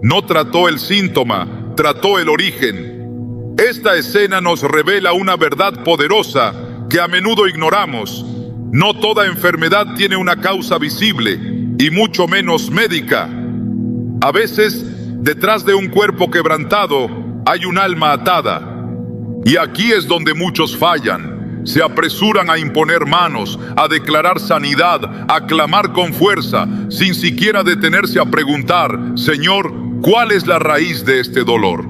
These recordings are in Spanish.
No trató el síntoma, trató el origen. Esta escena nos revela una verdad poderosa que a menudo ignoramos. No toda enfermedad tiene una causa visible, y mucho menos médica. A veces, detrás de un cuerpo quebrantado, hay un alma atada. Y aquí es donde muchos fallan. Se apresuran a imponer manos, a declarar sanidad, a clamar con fuerza, sin siquiera detenerse a preguntar: Señor, ¿cuál es la raíz de este dolor?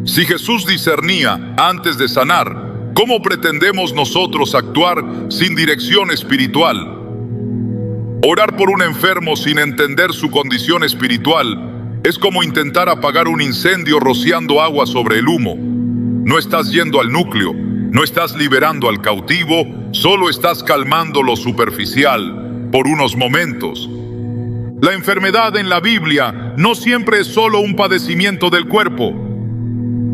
Si Jesús discernía antes de sanar, ¿cómo pretendemos nosotros actuar sin dirección espiritual? Orar por un enfermo sin entender su condición espiritual es como intentar apagar un incendio rociando agua sobre el humo. No estás yendo al núcleo, no estás liberando al cautivo, solo estás calmando lo superficial por unos momentos. La enfermedad en la Biblia no siempre es solo un padecimiento del cuerpo.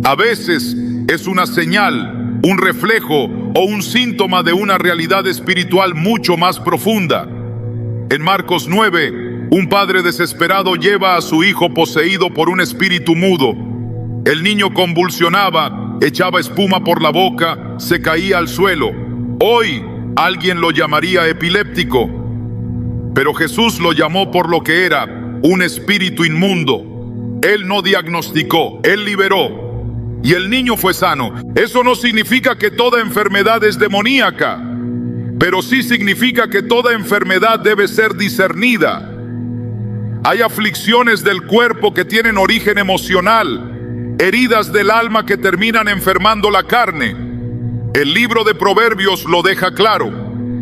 A veces es una señal, un reflejo o un síntoma de una realidad espiritual mucho más profunda. En Marcos 9, un padre desesperado lleva a su hijo poseído por un espíritu mudo. El niño convulsionaba, echaba espuma por la boca, se caía al suelo. Hoy alguien lo llamaría epiléptico, pero Jesús lo llamó por lo que era: un espíritu inmundo. Él no diagnosticó, Él liberó. Y el niño fue sano. Eso no significa que toda enfermedad es demoníaca, pero sí significa que toda enfermedad debe ser discernida. Hay aflicciones del cuerpo que tienen origen emocional, heridas del alma que terminan enfermando la carne. El libro de Proverbios lo deja claro: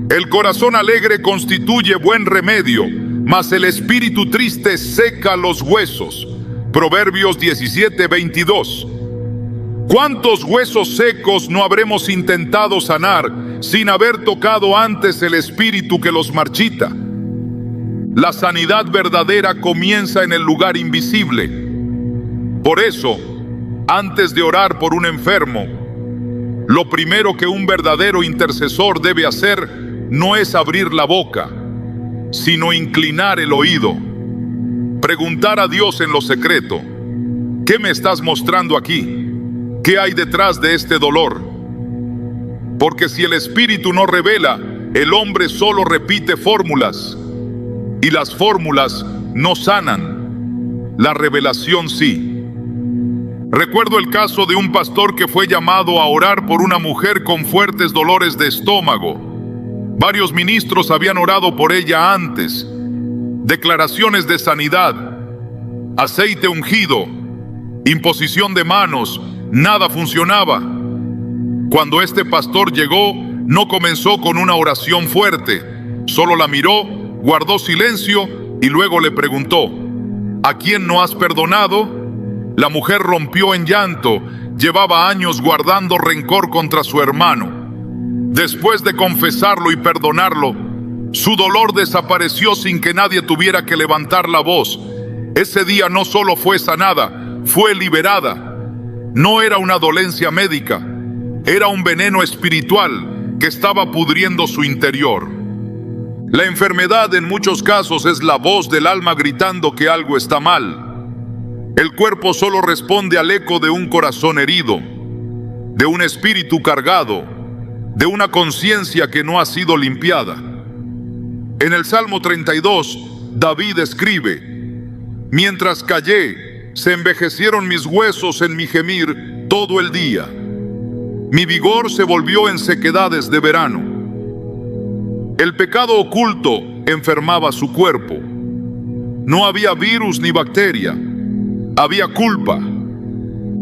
el corazón alegre constituye buen remedio, mas el espíritu triste seca los huesos. Proverbios 17:22. ¿Cuántos huesos secos no habremos intentado sanar sin haber tocado antes el espíritu que los marchita? La sanidad verdadera comienza en el lugar invisible. Por eso, antes de orar por un enfermo, lo primero que un verdadero intercesor debe hacer no es abrir la boca, sino inclinar el oído. Preguntar a Dios en lo secreto: ¿qué me estás mostrando aquí? ¿Qué hay detrás de este dolor? Porque si el Espíritu no revela, el hombre solo repite fórmulas, y las fórmulas no sanan. La revelación sí. Recuerdo el caso de un pastor que fue llamado a orar por una mujer con fuertes dolores de estómago. Varios ministros habían orado por ella antes. Declaraciones de sanidad, aceite ungido, imposición de manos. Nada funcionaba. Cuando este pastor llegó, no comenzó con una oración fuerte. Solo la miró, guardó silencio y luego le preguntó: ¿a quién no has perdonado? La mujer rompió en llanto. Llevaba años guardando rencor contra su hermano. Después de confesarlo y perdonarlo, su dolor desapareció sin que nadie tuviera que levantar la voz. Ese día no solo fue sanada, fue liberada. No era una dolencia médica, era un veneno espiritual que estaba pudriendo su interior. La enfermedad en muchos casos es la voz del alma gritando que algo está mal. El cuerpo solo responde al eco de un corazón herido, de un espíritu cargado, de una conciencia que no ha sido limpiada. En el Salmo 32, David escribe: mientras callé, se envejecieron mis huesos en mi gemir todo el día. Mi vigor se volvió en sequedades de verano. El pecado oculto enfermaba su cuerpo. No había virus ni bacteria, había culpa.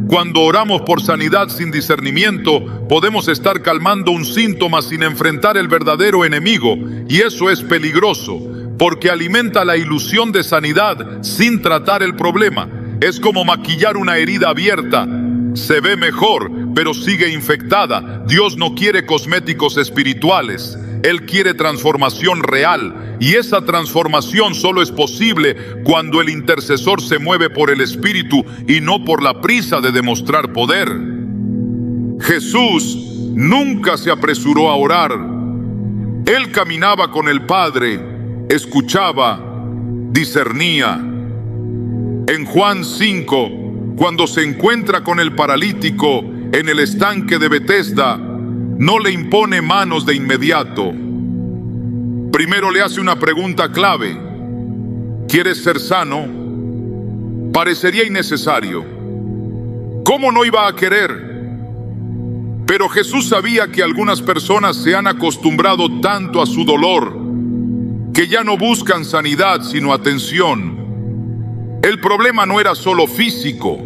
Cuando oramos por sanidad sin discernimiento, podemos estar calmando un síntoma sin enfrentar el verdadero enemigo, y eso es peligroso, porque alimenta la ilusión de sanidad sin tratar el problema. Es como maquillar una herida abierta. Se ve mejor, pero sigue infectada. Dios no quiere cosméticos espirituales. Él quiere transformación real. Y esa transformación solo es posible cuando el intercesor se mueve por el Espíritu y no por la prisa de demostrar poder. Jesús nunca se apresuró a orar. Él caminaba con el Padre, escuchaba, discernía. En Juan 5, cuando se encuentra con el paralítico en el estanque de Betesda, no le impone manos de inmediato. Primero le hace una pregunta clave: ¿quieres ser sano? Parecería innecesario. ¿Cómo no iba a querer? Pero Jesús sabía que algunas personas se han acostumbrado tanto a su dolor que ya no buscan sanidad sino atención. El problema no era solo físico,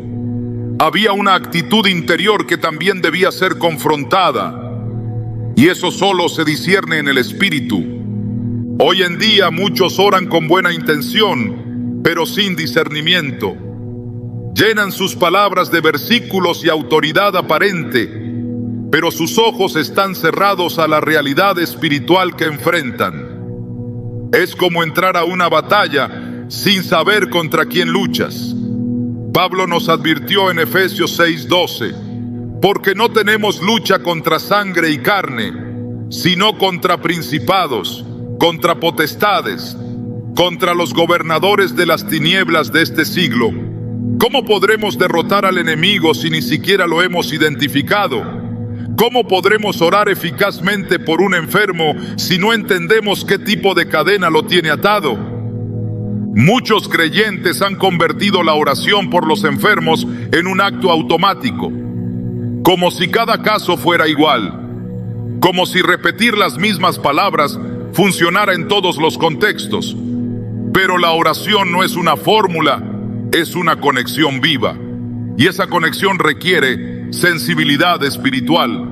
había una actitud interior que también debía ser confrontada, y eso solo se discierne en el espíritu. Hoy en día muchos oran con buena intención, pero sin discernimiento. Llenan sus palabras de versículos y autoridad aparente, pero sus ojos están cerrados a la realidad espiritual que enfrentan. Es como entrar a una batalla sin saber contra quién luchas. Pablo nos advirtió en Efesios 6:12, porque no tenemos lucha contra sangre y carne, sino contra principados, contra potestades, contra los gobernadores de las tinieblas de este siglo. ¿Cómo podremos derrotar al enemigo si ni siquiera lo hemos identificado? ¿Cómo podremos orar eficazmente por un enfermo si no entendemos qué tipo de cadena lo tiene atado? Muchos creyentes han convertido la oración por los enfermos en un acto automático, como si cada caso fuera igual, como si repetir las mismas palabras funcionara en todos los contextos. Pero la oración no es una fórmula, es una conexión viva, y esa conexión requiere sensibilidad espiritual.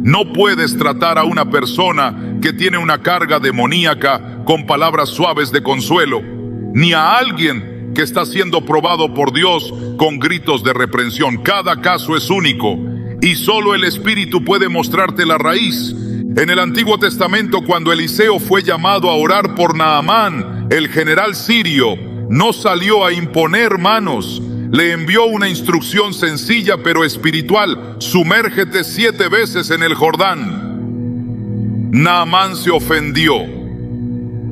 No puedes tratar a una persona que tiene una carga demoníaca con palabras suaves de consuelo, ni a alguien que está siendo probado por Dios con gritos de reprensión. Cada caso es único y solo el Espíritu puede mostrarte la raíz. En el Antiguo Testamento, cuando Eliseo fue llamado a orar por Naamán, el general sirio, no salió a imponer manos. Le envió una instrucción sencilla pero espiritual: sumérgete 7 veces en el Jordán. Naamán se ofendió.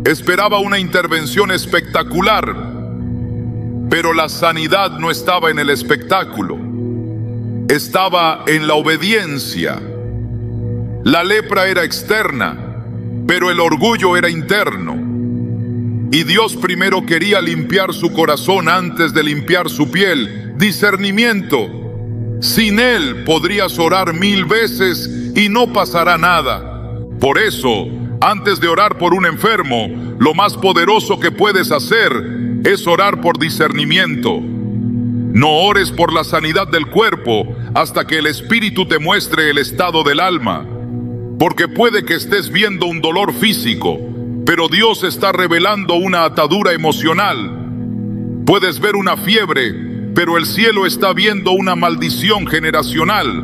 Esperaba una intervención espectacular, pero la sanidad no estaba en el espectáculo, estaba en la obediencia. La lepra era externa, pero el orgullo era interno. Y Dios primero quería limpiar su corazón antes de limpiar su piel. Discernimiento. Sin él podrías orar 1000 veces y no pasará nada. Por eso, antes de orar por un enfermo, lo más poderoso que puedes hacer es orar por discernimiento. No ores por la sanidad del cuerpo hasta que el Espíritu te muestre el estado del alma. Porque puede que estés viendo un dolor físico, pero Dios está revelando una atadura emocional. Puedes ver una fiebre, pero el cielo está viendo una maldición generacional.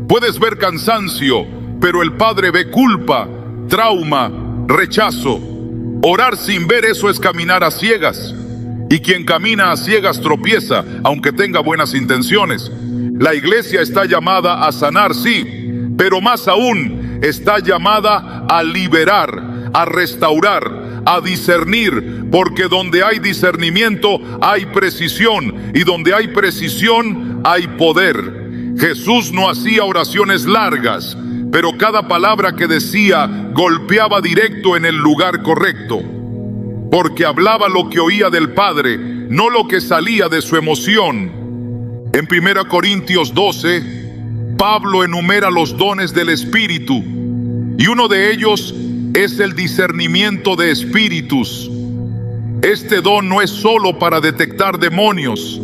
Puedes ver cansancio, pero el Padre ve culpa, trauma, rechazo. Orar sin ver eso es caminar a ciegas. Y quien camina a ciegas tropieza, aunque tenga buenas intenciones. La iglesia está llamada a sanar, sí, pero más aún está llamada a liberar, a restaurar, a discernir, porque donde hay discernimiento hay precisión, y donde hay precisión hay poder. Jesús no hacía oraciones largas, pero cada palabra que decía golpeaba directo en el lugar correcto, porque hablaba lo que oía del Padre, no lo que salía de su emoción. En 1 Corintios 12, Pablo enumera los dones del Espíritu, y uno de ellos es el discernimiento de espíritus. Este don no es solo para detectar demonios,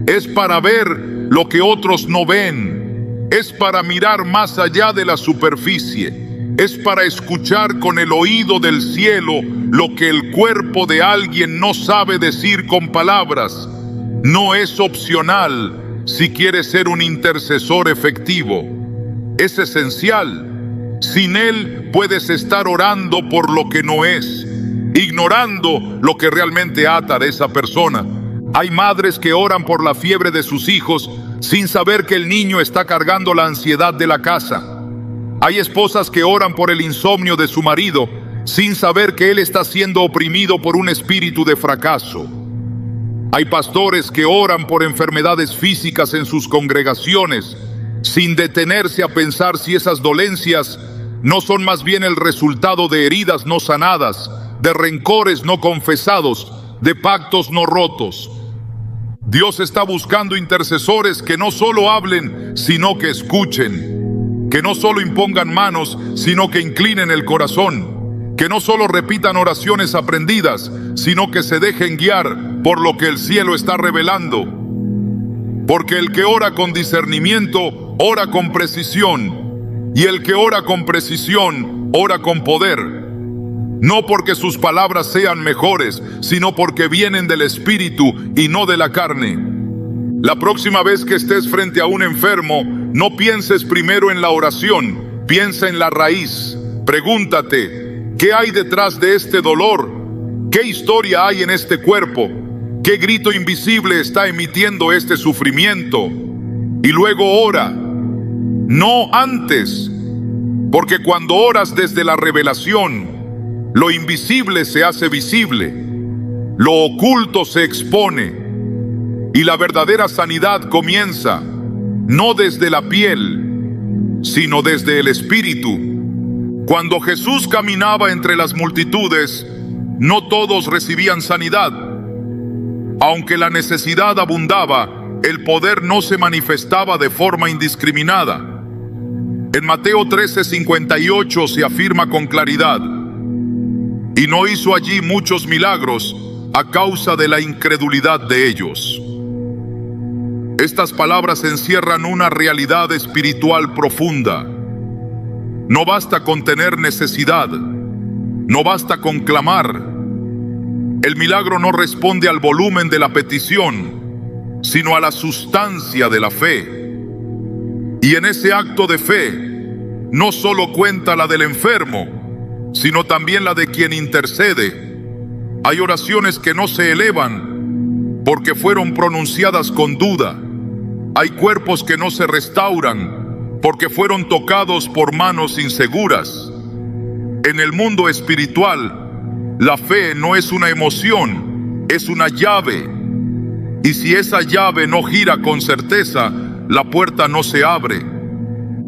es para ver lo que otros no ven, es para mirar más allá de la superficie, es para escuchar con el oído del cielo lo que el cuerpo de alguien no sabe decir con palabras. No es opcional si quieres ser un intercesor efectivo, es esencial. Sin él puedes estar orando por lo que no es, ignorando lo que realmente ata a esa persona. Hay madres que oran por la fiebre de sus hijos sin saber que el niño está cargando la ansiedad de la casa. Hay esposas que oran por el insomnio de su marido sin saber que él está siendo oprimido por un espíritu de fracaso. Hay pastores que oran por enfermedades físicas en sus congregaciones, sin detenerse a pensar si esas dolencias no son más bien el resultado de heridas no sanadas, de rencores no confesados, de pactos no rotos. Dios está buscando intercesores que no solo hablen, sino que escuchen, que no solo impongan manos, sino que inclinen el corazón, que no solo repitan oraciones aprendidas, sino que se dejen guiar por lo que el cielo está revelando. Porque el que ora con discernimiento, ora con precisión, y el que ora con precisión, ora con poder. No porque sus palabras sean mejores, sino porque vienen del Espíritu y no de la carne. La próxima vez que estés frente a un enfermo, no pienses primero en la oración, piensa en la raíz. Pregúntate, ¿qué hay detrás de este dolor? ¿Qué historia hay en este cuerpo? ¿Qué grito invisible está emitiendo este sufrimiento? Y luego ora, no antes, porque cuando oras desde la revelación, lo invisible se hace visible, lo oculto se expone, y la verdadera sanidad comienza, no desde la piel, sino desde el Espíritu. Cuando Jesús caminaba entre las multitudes, no todos recibían sanidad. Aunque la necesidad abundaba, el poder no se manifestaba de forma indiscriminada. En Mateo 13:58 se afirma con claridad: y no hizo allí muchos milagros a causa de la incredulidad de ellos. Estas palabras encierran una realidad espiritual profunda. No basta con tener necesidad, no basta con clamar. El milagro no responde al volumen de la petición, sino a la sustancia de la fe. Y en ese acto de fe, no solo cuenta la del enfermo, sino también la de quien intercede. Hay oraciones que no se elevan porque fueron pronunciadas con duda. Hay cuerpos que no se restauran porque fueron tocados por manos inseguras. En el mundo espiritual, la fe no es una emoción, es una llave. Y si esa llave no gira con certeza, la puerta no se abre.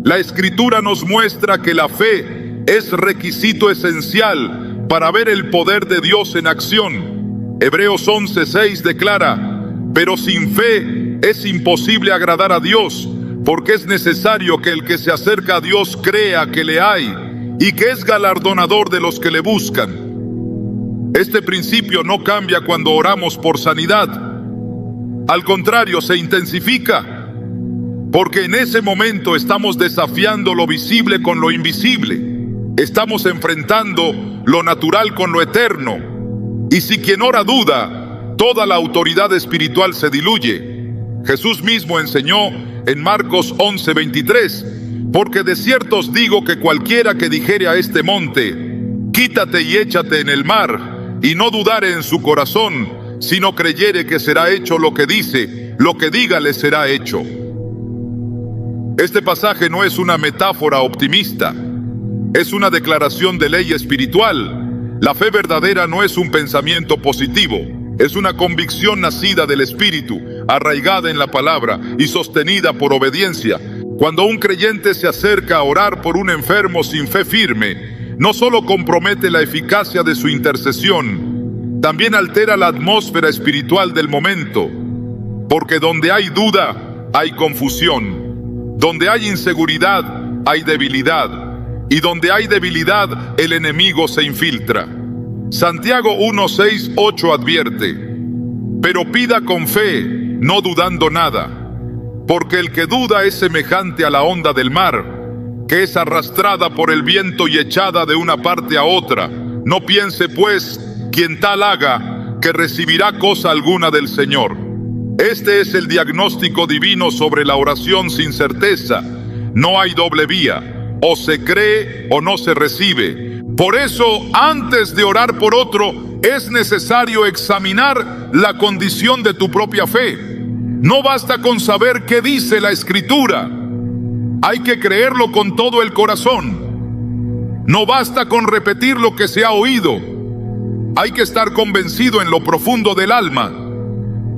La Escritura nos muestra que la fe es requisito esencial para ver el poder de Dios en acción. Hebreos 11:6 declara: pero sin fe es imposible agradar a Dios, porque es necesario que el que se acerca a Dios crea que le hay y que es galardonador de los que le buscan. Este principio no cambia cuando oramos por sanidad. Al contrario, se intensifica, porque en ese momento estamos desafiando lo visible con lo invisible. Estamos enfrentando lo natural con lo eterno. Y si quien ora duda, toda la autoridad espiritual se diluye. Jesús mismo enseñó en Marcos 11:23: porque de cierto os digo que cualquiera que dijere a este monte, quítate y échate en el mar, y no dudare en su corazón, sino creyere que será hecho lo que dice, lo que diga le será hecho. Este pasaje no es una metáfora optimista. Es una declaración de ley espiritual. La fe verdadera no es un pensamiento positivo, es una convicción nacida del Espíritu, arraigada en la palabra y sostenida por obediencia. Cuando un creyente se acerca a orar por un enfermo sin fe firme, no solo compromete la eficacia de su intercesión, también altera la atmósfera espiritual del momento. Porque donde hay duda, hay confusión. Donde hay inseguridad, hay debilidad. Y donde hay debilidad, el enemigo se infiltra. Santiago 1:6-8 advierte: pero pida con fe, no dudando nada, porque el que duda es semejante a la onda del mar, que es arrastrada por el viento y echada de una parte a otra. No piense pues quien tal haga que recibirá cosa alguna del Señor. Este es el diagnóstico divino sobre la oración sin certeza. No hay doble vía. O se cree o no se recibe. Por eso, antes de orar por otro, es necesario examinar la condición de tu propia fe. No basta con saber qué dice la Escritura. Hay que creerlo con todo el corazón. No basta con repetir lo que se ha oído. Hay que estar convencido en lo profundo del alma.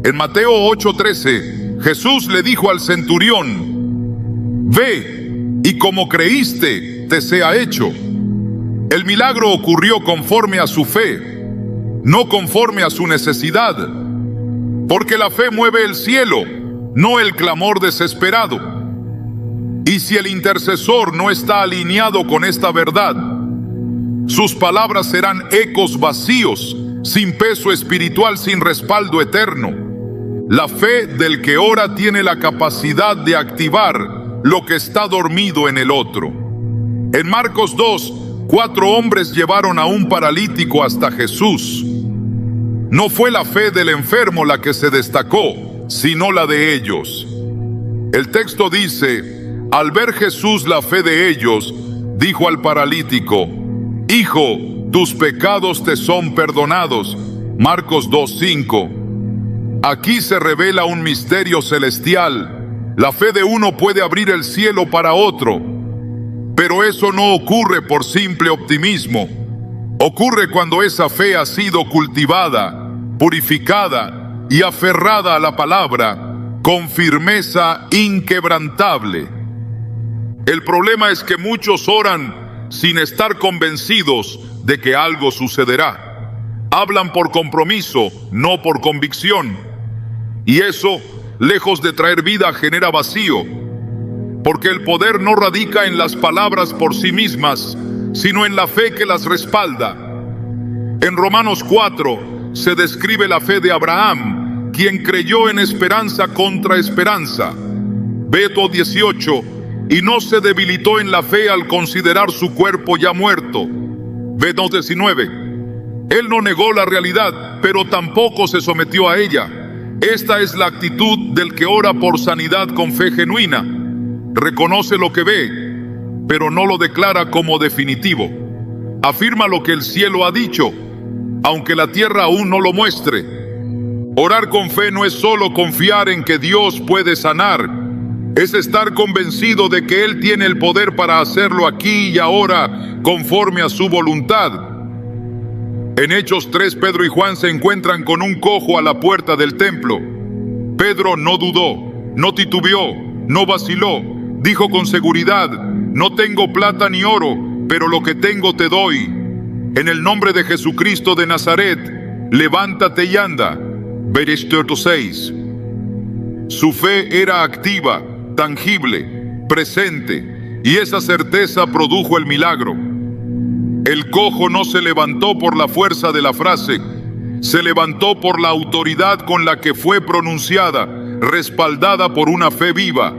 En Mateo 8:13, Jesús le dijo al centurión: ve, y como creíste, te sea hecho. El milagro ocurrió conforme a su fe, no conforme a su necesidad, porque la fe mueve el cielo, no el clamor desesperado. Y si el intercesor no está alineado con esta verdad, sus palabras serán ecos vacíos, sin peso espiritual, sin respaldo eterno. La fe del que ora tiene la capacidad de activar lo que está dormido en el otro. En Marcos 2, 4 hombres llevaron a un paralítico hasta Jesús. No fue la fe del enfermo la que se destacó, sino la de ellos. El texto dice: al ver Jesús la fe de ellos, dijo al paralítico: hijo, tus pecados te son perdonados. Marcos 2:5. Aquí se revela un misterio celestial. La fe de uno puede abrir el cielo para otro, pero eso no ocurre por simple optimismo. Ocurre cuando esa fe ha sido cultivada, purificada y aferrada a la palabra con firmeza inquebrantable. El problema es que muchos oran sin estar convencidos de que algo sucederá. Hablan por compromiso, no por convicción. Y eso, lejos de traer vida, genera vacío, porque el poder no radica en las palabras por sí mismas, sino en la fe que las respalda. En Romanos 4 se describe la fe de Abraham, quien creyó en esperanza contra esperanza. Veto 18, y no se debilitó en la fe al considerar su cuerpo ya muerto. Veto 19, él no negó la realidad, pero tampoco se sometió a ella. Esta es la actitud del que ora por sanidad con fe genuina. Reconoce lo que ve, pero no lo declara como definitivo. Afirma lo que el cielo ha dicho, aunque la tierra aún no lo muestre. Orar con fe no es solo confiar en que Dios puede sanar, es estar convencido de que Él tiene el poder para hacerlo aquí y ahora, conforme a su voluntad. En Hechos 3, Pedro y Juan se encuentran con un cojo a la puerta del templo. Pedro no dudó, no titubeó, no vaciló. Dijo con seguridad: no tengo plata ni oro, pero lo que tengo te doy. En el nombre de Jesucristo de Nazaret, levántate y anda. Versículo 6. Su fe era activa, tangible, presente, y esa certeza produjo el milagro. El cojo no se levantó por la fuerza de la frase, se levantó por la autoridad con la que fue pronunciada, respaldada por una fe viva.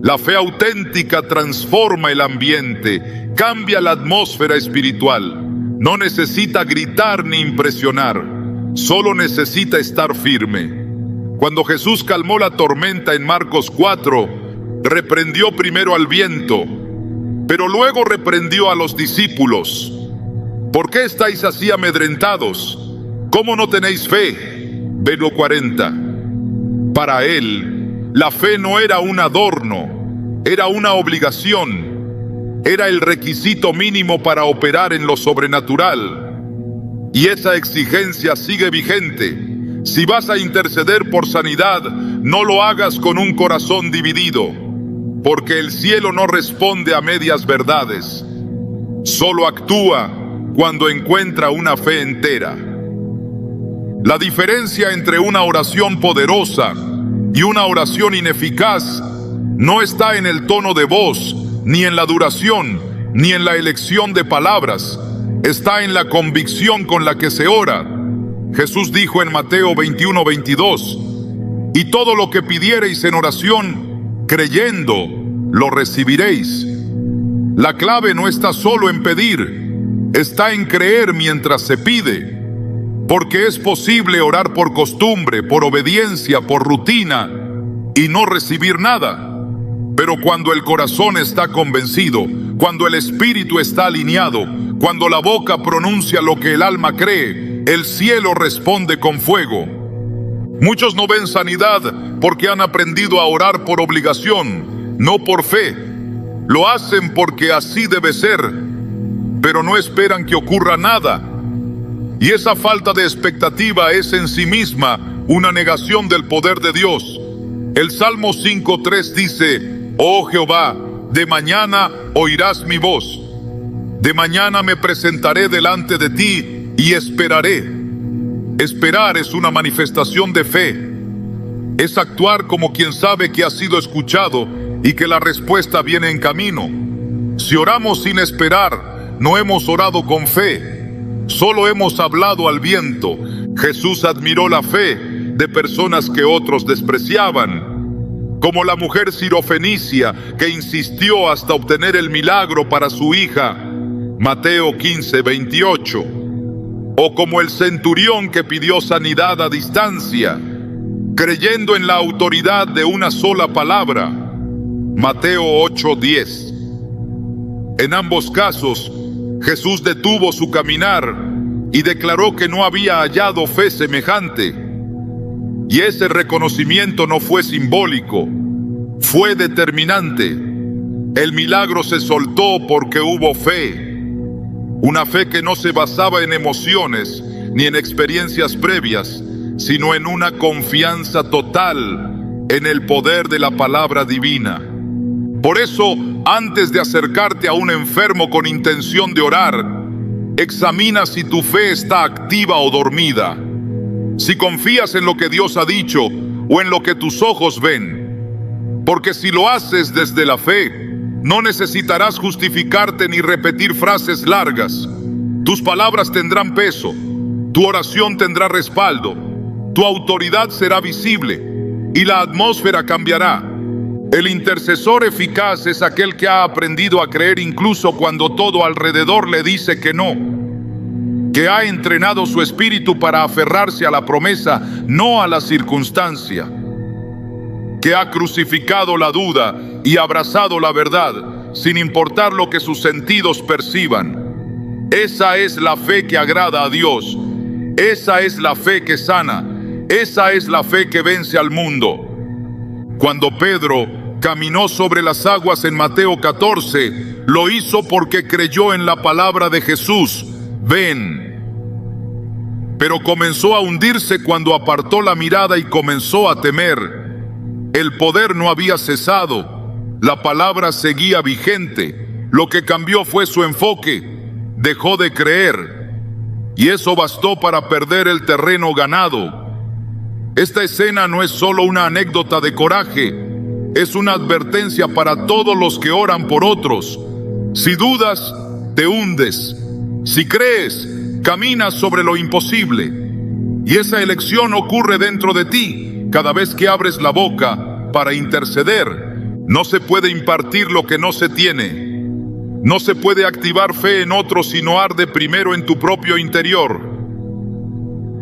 La fe auténtica transforma el ambiente, cambia la atmósfera espiritual. No necesita gritar ni impresionar, solo necesita estar firme. Cuando Jesús calmó la tormenta en Marcos 4, reprendió primero al viento, pero luego reprendió a los discípulos. ¿Por qué estáis así amedrentados? ¿Cómo no tenéis fe? Verso 40. Para él, la fe no era un adorno, era una obligación. Era el requisito mínimo para operar en lo sobrenatural. Y esa exigencia sigue vigente. Si vas a interceder por sanidad, no lo hagas con un corazón dividido, porque el cielo no responde a medias verdades. Solo actúa cuando encuentra una fe entera. La diferencia entre una oración poderosa y una oración ineficaz no está en el tono de voz, ni en la duración, ni en la elección de palabras. Está en la convicción con la que se ora. Jesús dijo en Mateo 21:22, y todo lo que pidiereis en oración, creyendo, lo recibiréis. La clave no está solo en pedir, está en creer mientras se pide, porque es posible orar por costumbre, por obediencia, por rutina y no recibir nada. Pero cuando el corazón está convencido, cuando el espíritu está alineado, cuando la boca pronuncia lo que el alma cree, el cielo responde con fuego. Muchos no ven sanidad porque han aprendido a orar por obligación, no por fe. Lo hacen porque así debe ser, pero no esperan que ocurra nada. Y esa falta de expectativa es en sí misma una negación del poder de Dios. El Salmo 5:3 dice: Oh Jehová, de mañana oirás mi voz. De mañana me presentaré delante de ti y esperaré. Esperar es una manifestación de fe. Es actuar como quien sabe que ha sido escuchado y que la respuesta viene en camino. Si oramos sin esperar, no hemos orado con fe. Solo hemos hablado al viento. Jesús admiró la fe de personas que otros despreciaban, como la mujer sirofenicia que insistió hasta obtener el milagro para su hija, Mateo 15:28, o como el centurión que pidió sanidad a distancia, creyendo en la autoridad de una sola palabra, Mateo 8:10. En ambos casos, Jesús detuvo su caminar y declaró que no había hallado fe semejante. Y ese reconocimiento no fue simbólico, fue determinante. El milagro se soltó porque hubo fe. Una fe que no se basaba en emociones ni en experiencias previas, sino en una confianza total en el poder de la palabra divina. Por eso, antes de acercarte a un enfermo con intención de orar, examina si tu fe está activa o dormida, si confías en lo que Dios ha dicho o en lo que tus ojos ven. Porque si lo haces desde la fe, no necesitarás justificarte ni repetir frases largas. Tus palabras tendrán peso, tu oración tendrá respaldo, tu autoridad será visible y la atmósfera cambiará. El intercesor eficaz es aquel que ha aprendido a creer incluso cuando todo alrededor le dice que no, que ha entrenado su espíritu para aferrarse a la promesa, no a la circunstancia, que ha crucificado la duda y abrazado la verdad, sin importar lo que sus sentidos perciban. Esa es la fe que agrada a Dios. Esa es la fe que sana. Esa es la fe que vence al mundo. Cuando Pedro caminó sobre las aguas en Mateo 14, lo hizo porque creyó en la palabra de Jesús: ven. Pero comenzó a hundirse cuando apartó la mirada y comenzó a temer. El poder no había cesado, la palabra seguía vigente. Lo que cambió fue su enfoque. Dejó de creer, y eso bastó para perder el terreno ganado. Esta escena no es solo una anécdota de coraje, es una advertencia para todos los que oran por otros. Si dudas, te hundes. Si crees, caminas sobre lo imposible. Y esa elección ocurre dentro de ti. Cada vez que abres la boca para interceder, no se puede impartir lo que no se tiene. No se puede activar fe en otro si no arde primero en tu propio interior.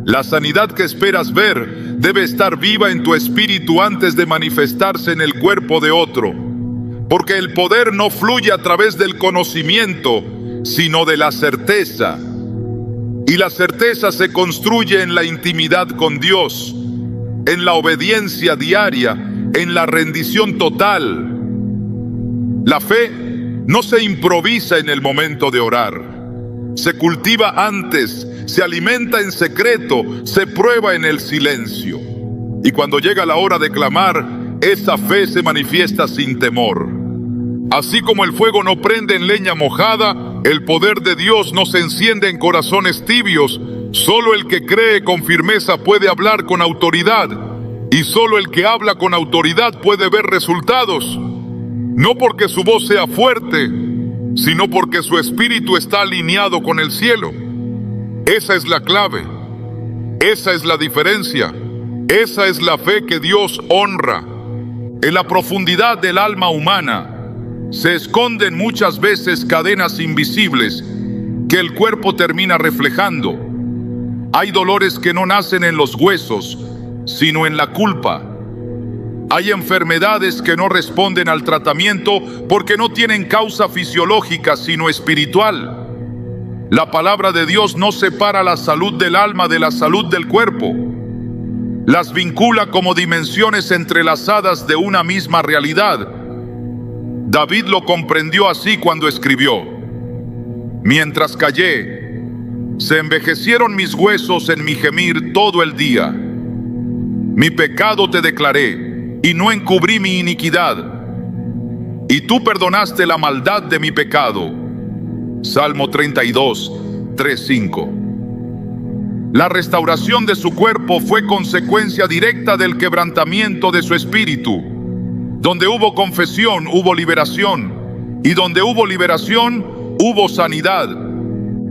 La sanidad que esperas ver debe estar viva en tu espíritu antes de manifestarse en el cuerpo de otro. Porque el poder no fluye a través del conocimiento, sino de la certeza. Y la certeza se construye en la intimidad con Dios, en la obediencia diaria, en la rendición total. La fe no se improvisa en el momento de orar. Se cultiva antes, se alimenta en secreto, se prueba en el silencio. Y cuando llega la hora de clamar, esa fe se manifiesta sin temor. Así como el fuego no prende en leña mojada, el poder de Dios no se enciende en corazones tibios. Solo el que cree con firmeza puede hablar con autoridad, y solo el que habla con autoridad puede ver resultados. No porque su voz sea fuerte, sino porque su espíritu está alineado con el cielo. Esa es la clave. Esa es la diferencia. Esa es la fe que Dios honra. En la profundidad del alma humana se esconden muchas veces cadenas invisibles que el cuerpo termina reflejando. Hay dolores que no nacen en los huesos, sino en la culpa. Hay enfermedades que no responden al tratamiento porque no tienen causa fisiológica, sino espiritual. La palabra de Dios no separa la salud del alma de la salud del cuerpo. Las vincula como dimensiones entrelazadas de una misma realidad. David lo comprendió así cuando escribió: mientras callé, se envejecieron mis huesos en mi gemir todo el día. Mi pecado te declaré, y no encubrí mi iniquidad. Y tú perdonaste la maldad de mi pecado. Salmo 32, 3, 5. La restauración de su cuerpo fue consecuencia directa del quebrantamiento de su espíritu. Donde hubo confesión, hubo liberación. Y donde hubo liberación, hubo sanidad.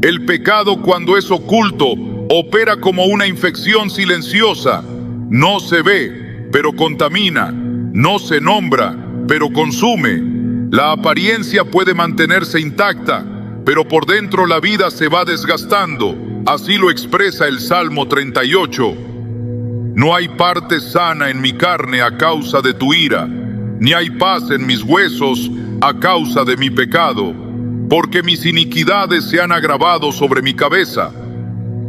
El pecado, cuando es oculto, opera como una infección silenciosa. No se ve, pero contamina. No se nombra, pero consume. La apariencia puede mantenerse intacta, pero por dentro la vida se va desgastando. Así lo expresa el Salmo 38. No hay parte sana en mi carne a causa de tu ira, ni hay paz en mis huesos a causa de mi pecado, porque mis iniquidades se han agravado sobre mi cabeza,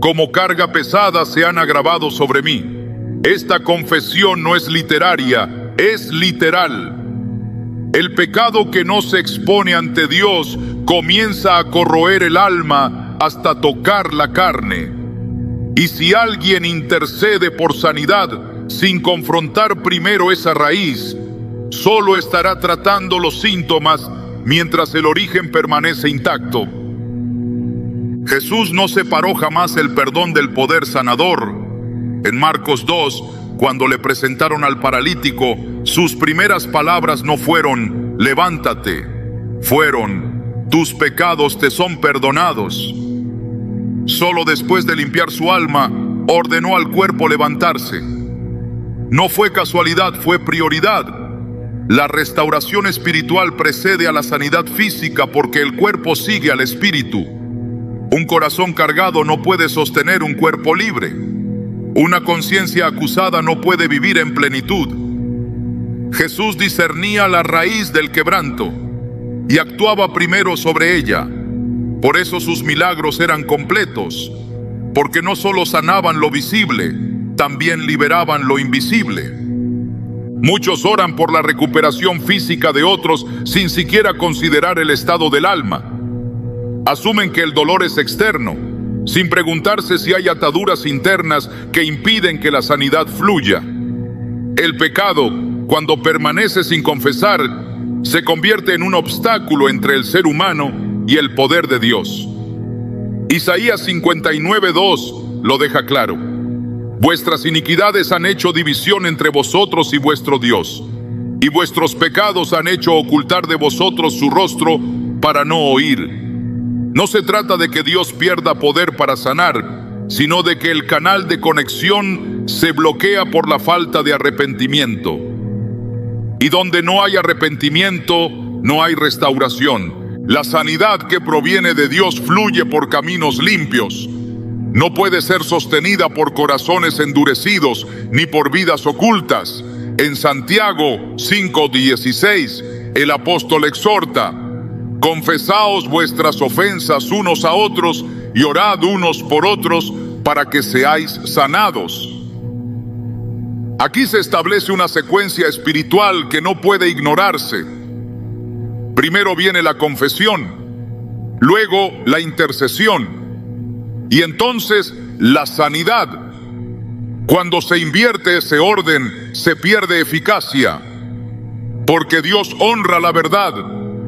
como carga pesada se han agravado sobre mí. Esta confesión no es literaria, es literal. El pecado que no se expone ante Dios comienza a corroer el alma hasta tocar la carne. Y si alguien intercede por sanidad sin confrontar primero esa raíz, solo estará tratando los síntomas mientras el origen permanece intacto. Jesús no separó jamás el perdón del poder sanador. En Marcos 2, cuando le presentaron al paralítico, sus primeras palabras no fueron levántate, fueron tus pecados te son perdonados. Solo después de limpiar su alma, ordenó al cuerpo levantarse. No fue casualidad, fue prioridad. La restauración espiritual precede a la sanidad física porque el cuerpo sigue al espíritu. Un corazón cargado no puede sostener un cuerpo libre. Una conciencia acusada no puede vivir en plenitud. Jesús discernía la raíz del quebranto y actuaba primero sobre ella. Por eso sus milagros eran completos, porque no solo sanaban lo visible, también liberaban lo invisible. Muchos oran por la recuperación física de otros sin siquiera considerar el estado del alma. Asumen que el dolor es externo, sin preguntarse si hay ataduras internas que impiden que la sanidad fluya. El pecado, cuando permanece sin confesar, se convierte en un obstáculo entre el ser humano y el poder de Dios. Isaías 59:2 lo deja claro. Vuestras iniquidades han hecho división entre vosotros y vuestro Dios, y vuestros pecados han hecho ocultar de vosotros su rostro para no oír. No se trata de que Dios pierda poder para sanar, sino de que el canal de conexión se bloquea por la falta de arrepentimiento. Y donde no hay arrepentimiento, no hay restauración. La sanidad que proviene de Dios fluye por caminos limpios. No puede ser sostenida por corazones endurecidos ni por vidas ocultas. En Santiago 5:16, el apóstol exhorta: confesaos vuestras ofensas unos a otros y orad unos por otros para que seáis sanados. Aquí se establece una secuencia espiritual que no puede ignorarse. Primero viene la confesión, luego la intercesión y entonces la sanidad. Cuando se invierte ese orden, se pierde eficacia, porque Dios honra la verdad,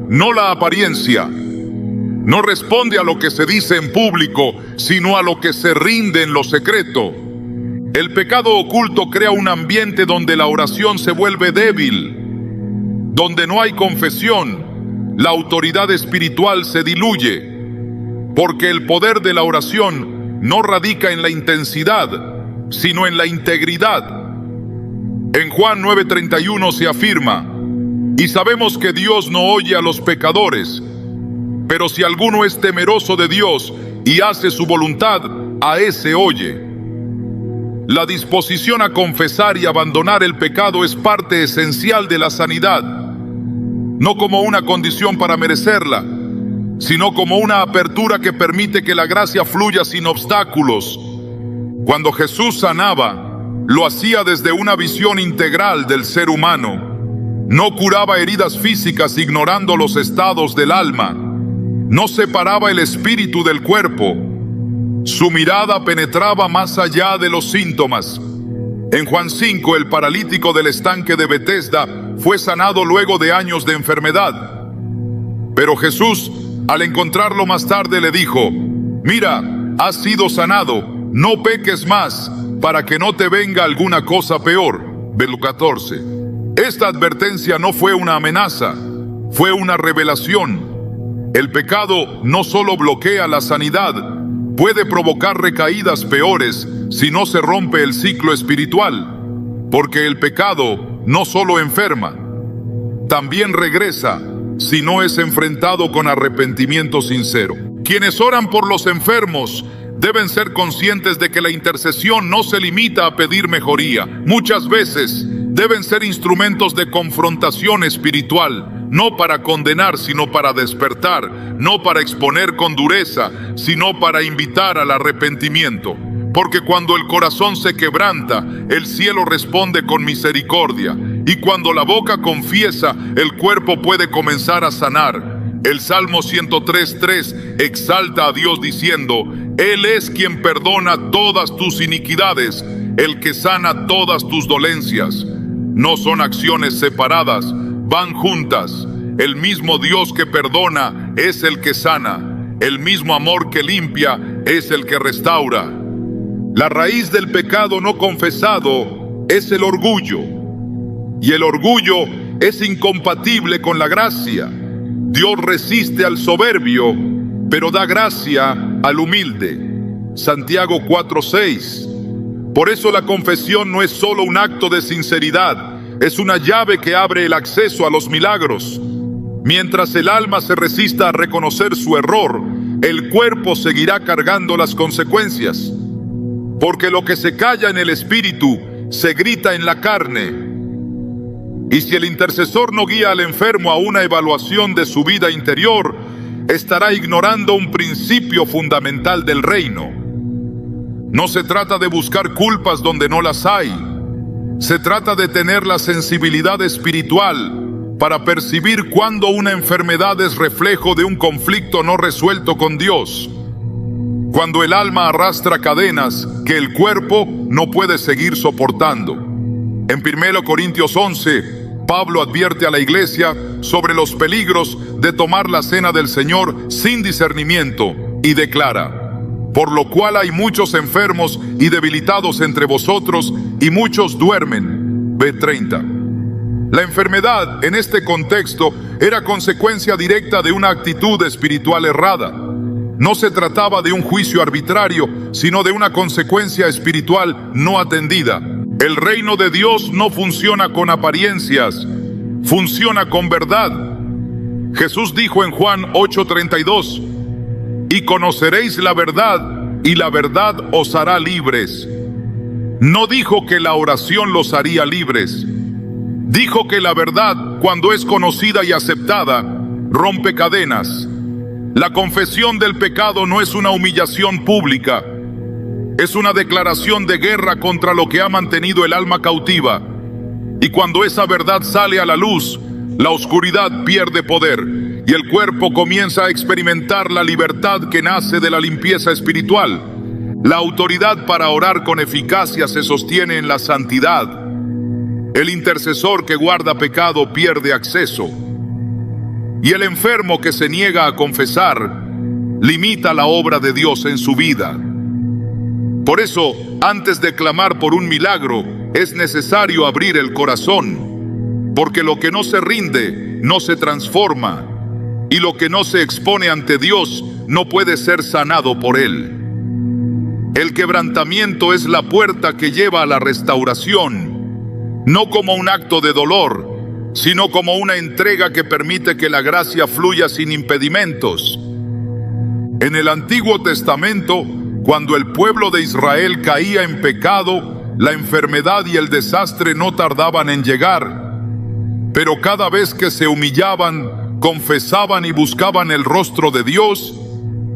no la apariencia. No responde a lo que se dice en público, sino a lo que se rinde en lo secreto. El pecado oculto crea un ambiente donde la oración se vuelve débil, donde no hay confesión. La autoridad espiritual se diluye, porque el poder de la oración no radica en la intensidad, sino en la integridad. En Juan 9:31 se afirma: y sabemos que Dios no oye a los pecadores, pero si alguno es temeroso de Dios y hace su voluntad, a ese oye. La disposición a confesar y abandonar el pecado es parte esencial de la sanidad, no como una condición para merecerla, sino como una apertura que permite que la gracia fluya sin obstáculos. Cuando Jesús sanaba, lo hacía desde una visión integral del ser humano. No curaba heridas físicas ignorando los estados del alma. No separaba el espíritu del cuerpo. Su mirada penetraba más allá de los síntomas. En Juan 5, el paralítico del estanque de Betesda fue sanado luego de años de enfermedad. Pero Jesús, al encontrarlo más tarde, le dijo: mira, has sido sanado, no peques más, para que no te venga alguna cosa peor. Verso 14. Esta advertencia no fue una amenaza, fue una revelación. El pecado no solo bloquea la sanidad, puede provocar recaídas peores si no se rompe el ciclo espiritual, porque el pecado no solo enferma, también regresa si no es enfrentado con arrepentimiento sincero. Quienes oran por los enfermos deben ser conscientes de que la intercesión no se limita a pedir mejoría. Muchas veces deben ser instrumentos de confrontación espiritual, no para condenar, sino para despertar, no para exponer con dureza, sino para invitar al arrepentimiento. Porque cuando el corazón se quebranta, el cielo responde con misericordia. Y cuando la boca confiesa, el cuerpo puede comenzar a sanar. El Salmo 103:3 exalta a Dios diciendo: Él es quien perdona todas tus iniquidades, el que sana todas tus dolencias. No son acciones separadas, van juntas. El mismo Dios que perdona es el que sana. El mismo amor que limpia es el que restaura. La raíz del pecado no confesado es el orgullo. Y el orgullo es incompatible con la gracia. Dios resiste al soberbio, pero da gracia al humilde. Santiago 4:6. Por eso la confesión no es solo un acto de sinceridad, es una llave que abre el acceso a los milagros. Mientras el alma se resista a reconocer su error, el cuerpo seguirá cargando las consecuencias. Porque lo que se calla en el espíritu se grita en la carne. Y si el intercesor no guía al enfermo a una evaluación de su vida interior, estará ignorando un principio fundamental del reino. No se trata de buscar culpas donde no las hay. Se trata de tener la sensibilidad espiritual para percibir cuando una enfermedad es reflejo de un conflicto no resuelto con Dios. Cuando el alma arrastra cadenas que el cuerpo no puede seguir soportando. En 1 Corintios 11, Pablo advierte a la iglesia sobre los peligros de tomar la cena del Señor sin discernimiento y declara: por lo cual hay muchos enfermos y debilitados entre vosotros y muchos duermen. Verso 30. La enfermedad en este contexto era consecuencia directa de una actitud espiritual errada. No se trataba de un juicio arbitrario, sino de una consecuencia espiritual no atendida. El reino de Dios no funciona con apariencias, funciona con verdad. Jesús dijo en Juan 8:32: y conoceréis la verdad, y la verdad os hará libres. No dijo que la oración los haría libres. Dijo que la verdad, cuando es conocida y aceptada, rompe cadenas. La confesión del pecado no es una humillación pública. Es una declaración de guerra contra lo que ha mantenido el alma cautiva. Y cuando esa verdad sale a la luz, la oscuridad pierde poder y el cuerpo comienza a experimentar la libertad que nace de la limpieza espiritual. La autoridad para orar con eficacia se sostiene en la santidad. El intercesor que guarda pecado pierde acceso. Y el enfermo que se niega a confesar limita la obra de Dios en su vida. Por eso, antes de clamar por un milagro, es necesario abrir el corazón, porque lo que no se rinde no se transforma, y lo que no se expone ante Dios no puede ser sanado por Él. El quebrantamiento es la puerta que lleva a la restauración, no como un acto de dolor, sino como una entrega que permite que la gracia fluya sin impedimentos. En el Antiguo Testamento, cuando el pueblo de Israel caía en pecado, la enfermedad y el desastre no tardaban en llegar. Pero cada vez que se humillaban, confesaban y buscaban el rostro de Dios,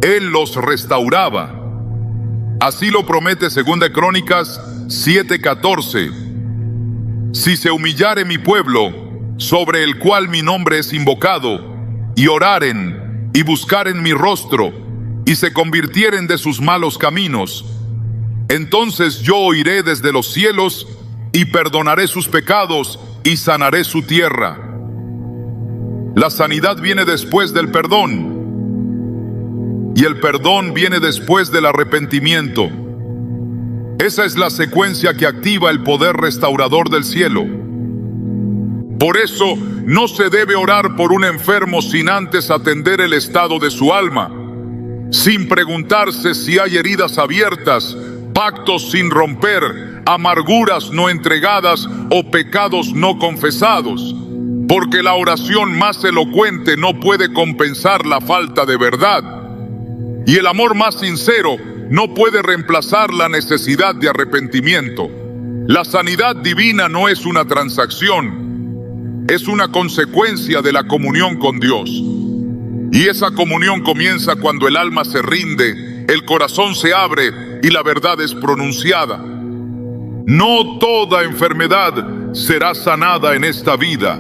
Él los restauraba. Así lo promete 2 Crónicas 7:14. Si se humillare mi pueblo, sobre el cual mi nombre es invocado, y oraren y buscaren mi rostro, y se convirtieren de sus malos caminos, entonces yo oiré desde los cielos y perdonaré sus pecados y sanaré su tierra. La sanidad viene después del perdón, y el perdón viene después del arrepentimiento. Esa es la secuencia que activa el poder restaurador del cielo. Por eso, no se debe orar por un enfermo sin antes atender el estado de su alma, sin preguntarse si hay heridas abiertas, pactos sin romper, amarguras no entregadas o pecados no confesados, porque la oración más elocuente no puede compensar la falta de verdad, y el amor más sincero no puede reemplazar la necesidad de arrepentimiento. La sanidad divina no es una transacción, es una consecuencia de la comunión con Dios. Y esa comunión comienza cuando el alma se rinde, el corazón se abre y la verdad es pronunciada. No toda enfermedad será sanada en esta vida,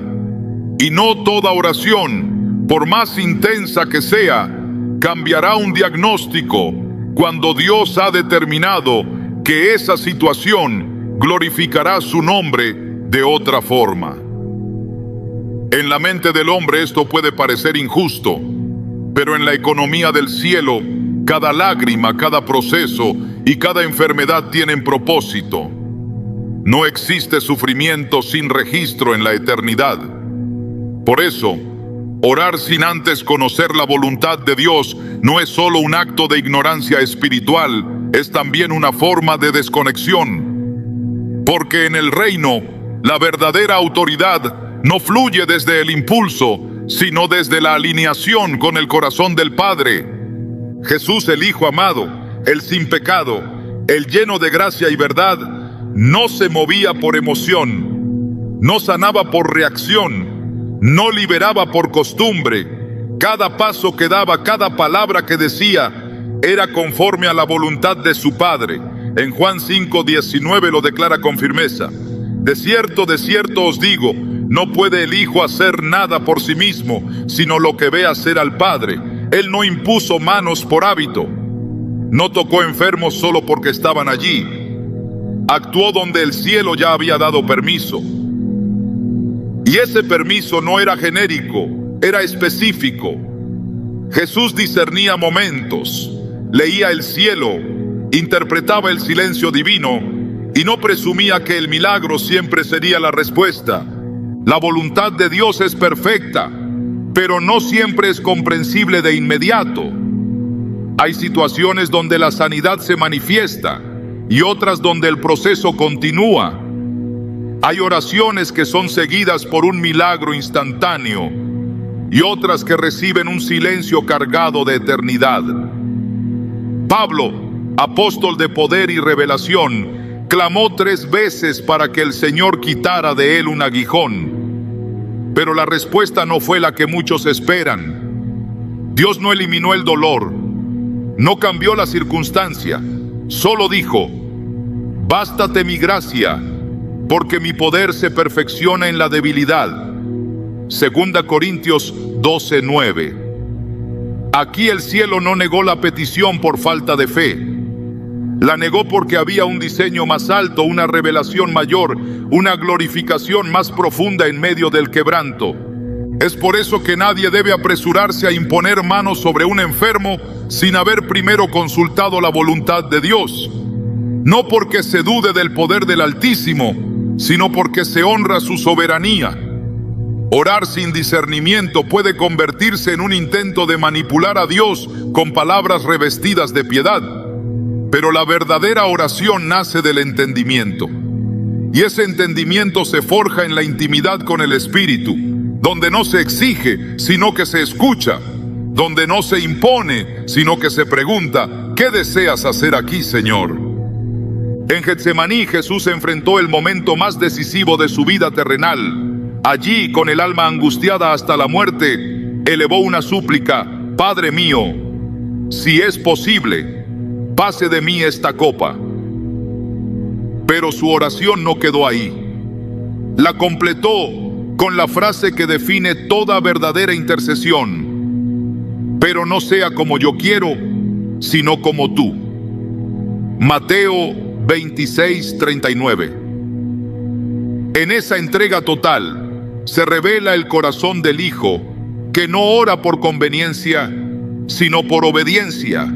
y no toda oración, por más intensa que sea, cambiará un diagnóstico cuando Dios ha determinado que esa situación glorificará su nombre de otra forma. En la mente del hombre esto puede parecer injusto, pero en la economía del cielo, cada lágrima, cada proceso y cada enfermedad tienen propósito. No existe sufrimiento sin registro en la eternidad. Por eso, orar sin antes conocer la voluntad de Dios no es solo un acto de ignorancia espiritual, es también una forma de desconexión. Porque en el reino, la verdadera autoridad no fluye desde el impulso, sino desde la alineación con el corazón del Padre. Jesús, el Hijo amado, el sin pecado, el lleno de gracia y verdad, no se movía por emoción, no sanaba por reacción, no liberaba por costumbre. Cada paso que daba, cada palabra que decía, era conforme a la voluntad de su Padre. En Juan 5:19 lo declara con firmeza. De cierto os digo, no puede el Hijo hacer nada por sí mismo, sino lo que ve hacer al Padre. Él no impuso manos por hábito. No tocó enfermos solo porque estaban allí. Actuó donde el cielo ya había dado permiso. Y ese permiso no era genérico, era específico. Jesús discernía momentos, leía el cielo, interpretaba el silencio divino y no presumía que el milagro siempre sería la respuesta. La voluntad de Dios es perfecta, pero no siempre es comprensible de inmediato. Hay situaciones donde la sanidad se manifiesta y otras donde el proceso continúa. Hay oraciones que son seguidas por un milagro instantáneo y otras que reciben un silencio cargado de eternidad. Pablo, apóstol de poder y revelación, clamó 3 veces para que el Señor quitara de él un aguijón. Pero la respuesta no fue la que muchos esperan. Dios no eliminó el dolor, no cambió la circunstancia, solo dijo: bástate mi gracia, porque mi poder se perfecciona en la debilidad. 2 Corintios 12:9. Aquí el cielo no negó la petición por falta de fe. La negó porque había un diseño más alto, una revelación mayor, una glorificación más profunda en medio del quebranto. Es por eso que nadie debe apresurarse a imponer manos sobre un enfermo sin haber primero consultado la voluntad de Dios. No porque se dude del poder del Altísimo, sino porque se honra su soberanía. Orar sin discernimiento puede convertirse en un intento de manipular a Dios con palabras revestidas de piedad. Pero la verdadera oración nace del entendimiento. Y ese entendimiento se forja en la intimidad con el Espíritu, donde no se exige, sino que se escucha, donde no se impone, sino que se pregunta: ¿qué deseas hacer aquí, Señor? En Getsemaní, Jesús enfrentó el momento más decisivo de su vida terrenal. Allí, con el alma angustiada hasta la muerte, elevó una súplica: Padre mío, si es posible, pase de mí esta copa. Pero su oración no quedó ahí. La completó con la frase que define toda verdadera intercesión: pero no sea como yo quiero, sino como tú. Mateo 26:39. En esa entrega total se revela el corazón del Hijo, que no ora por conveniencia, sino por obediencia,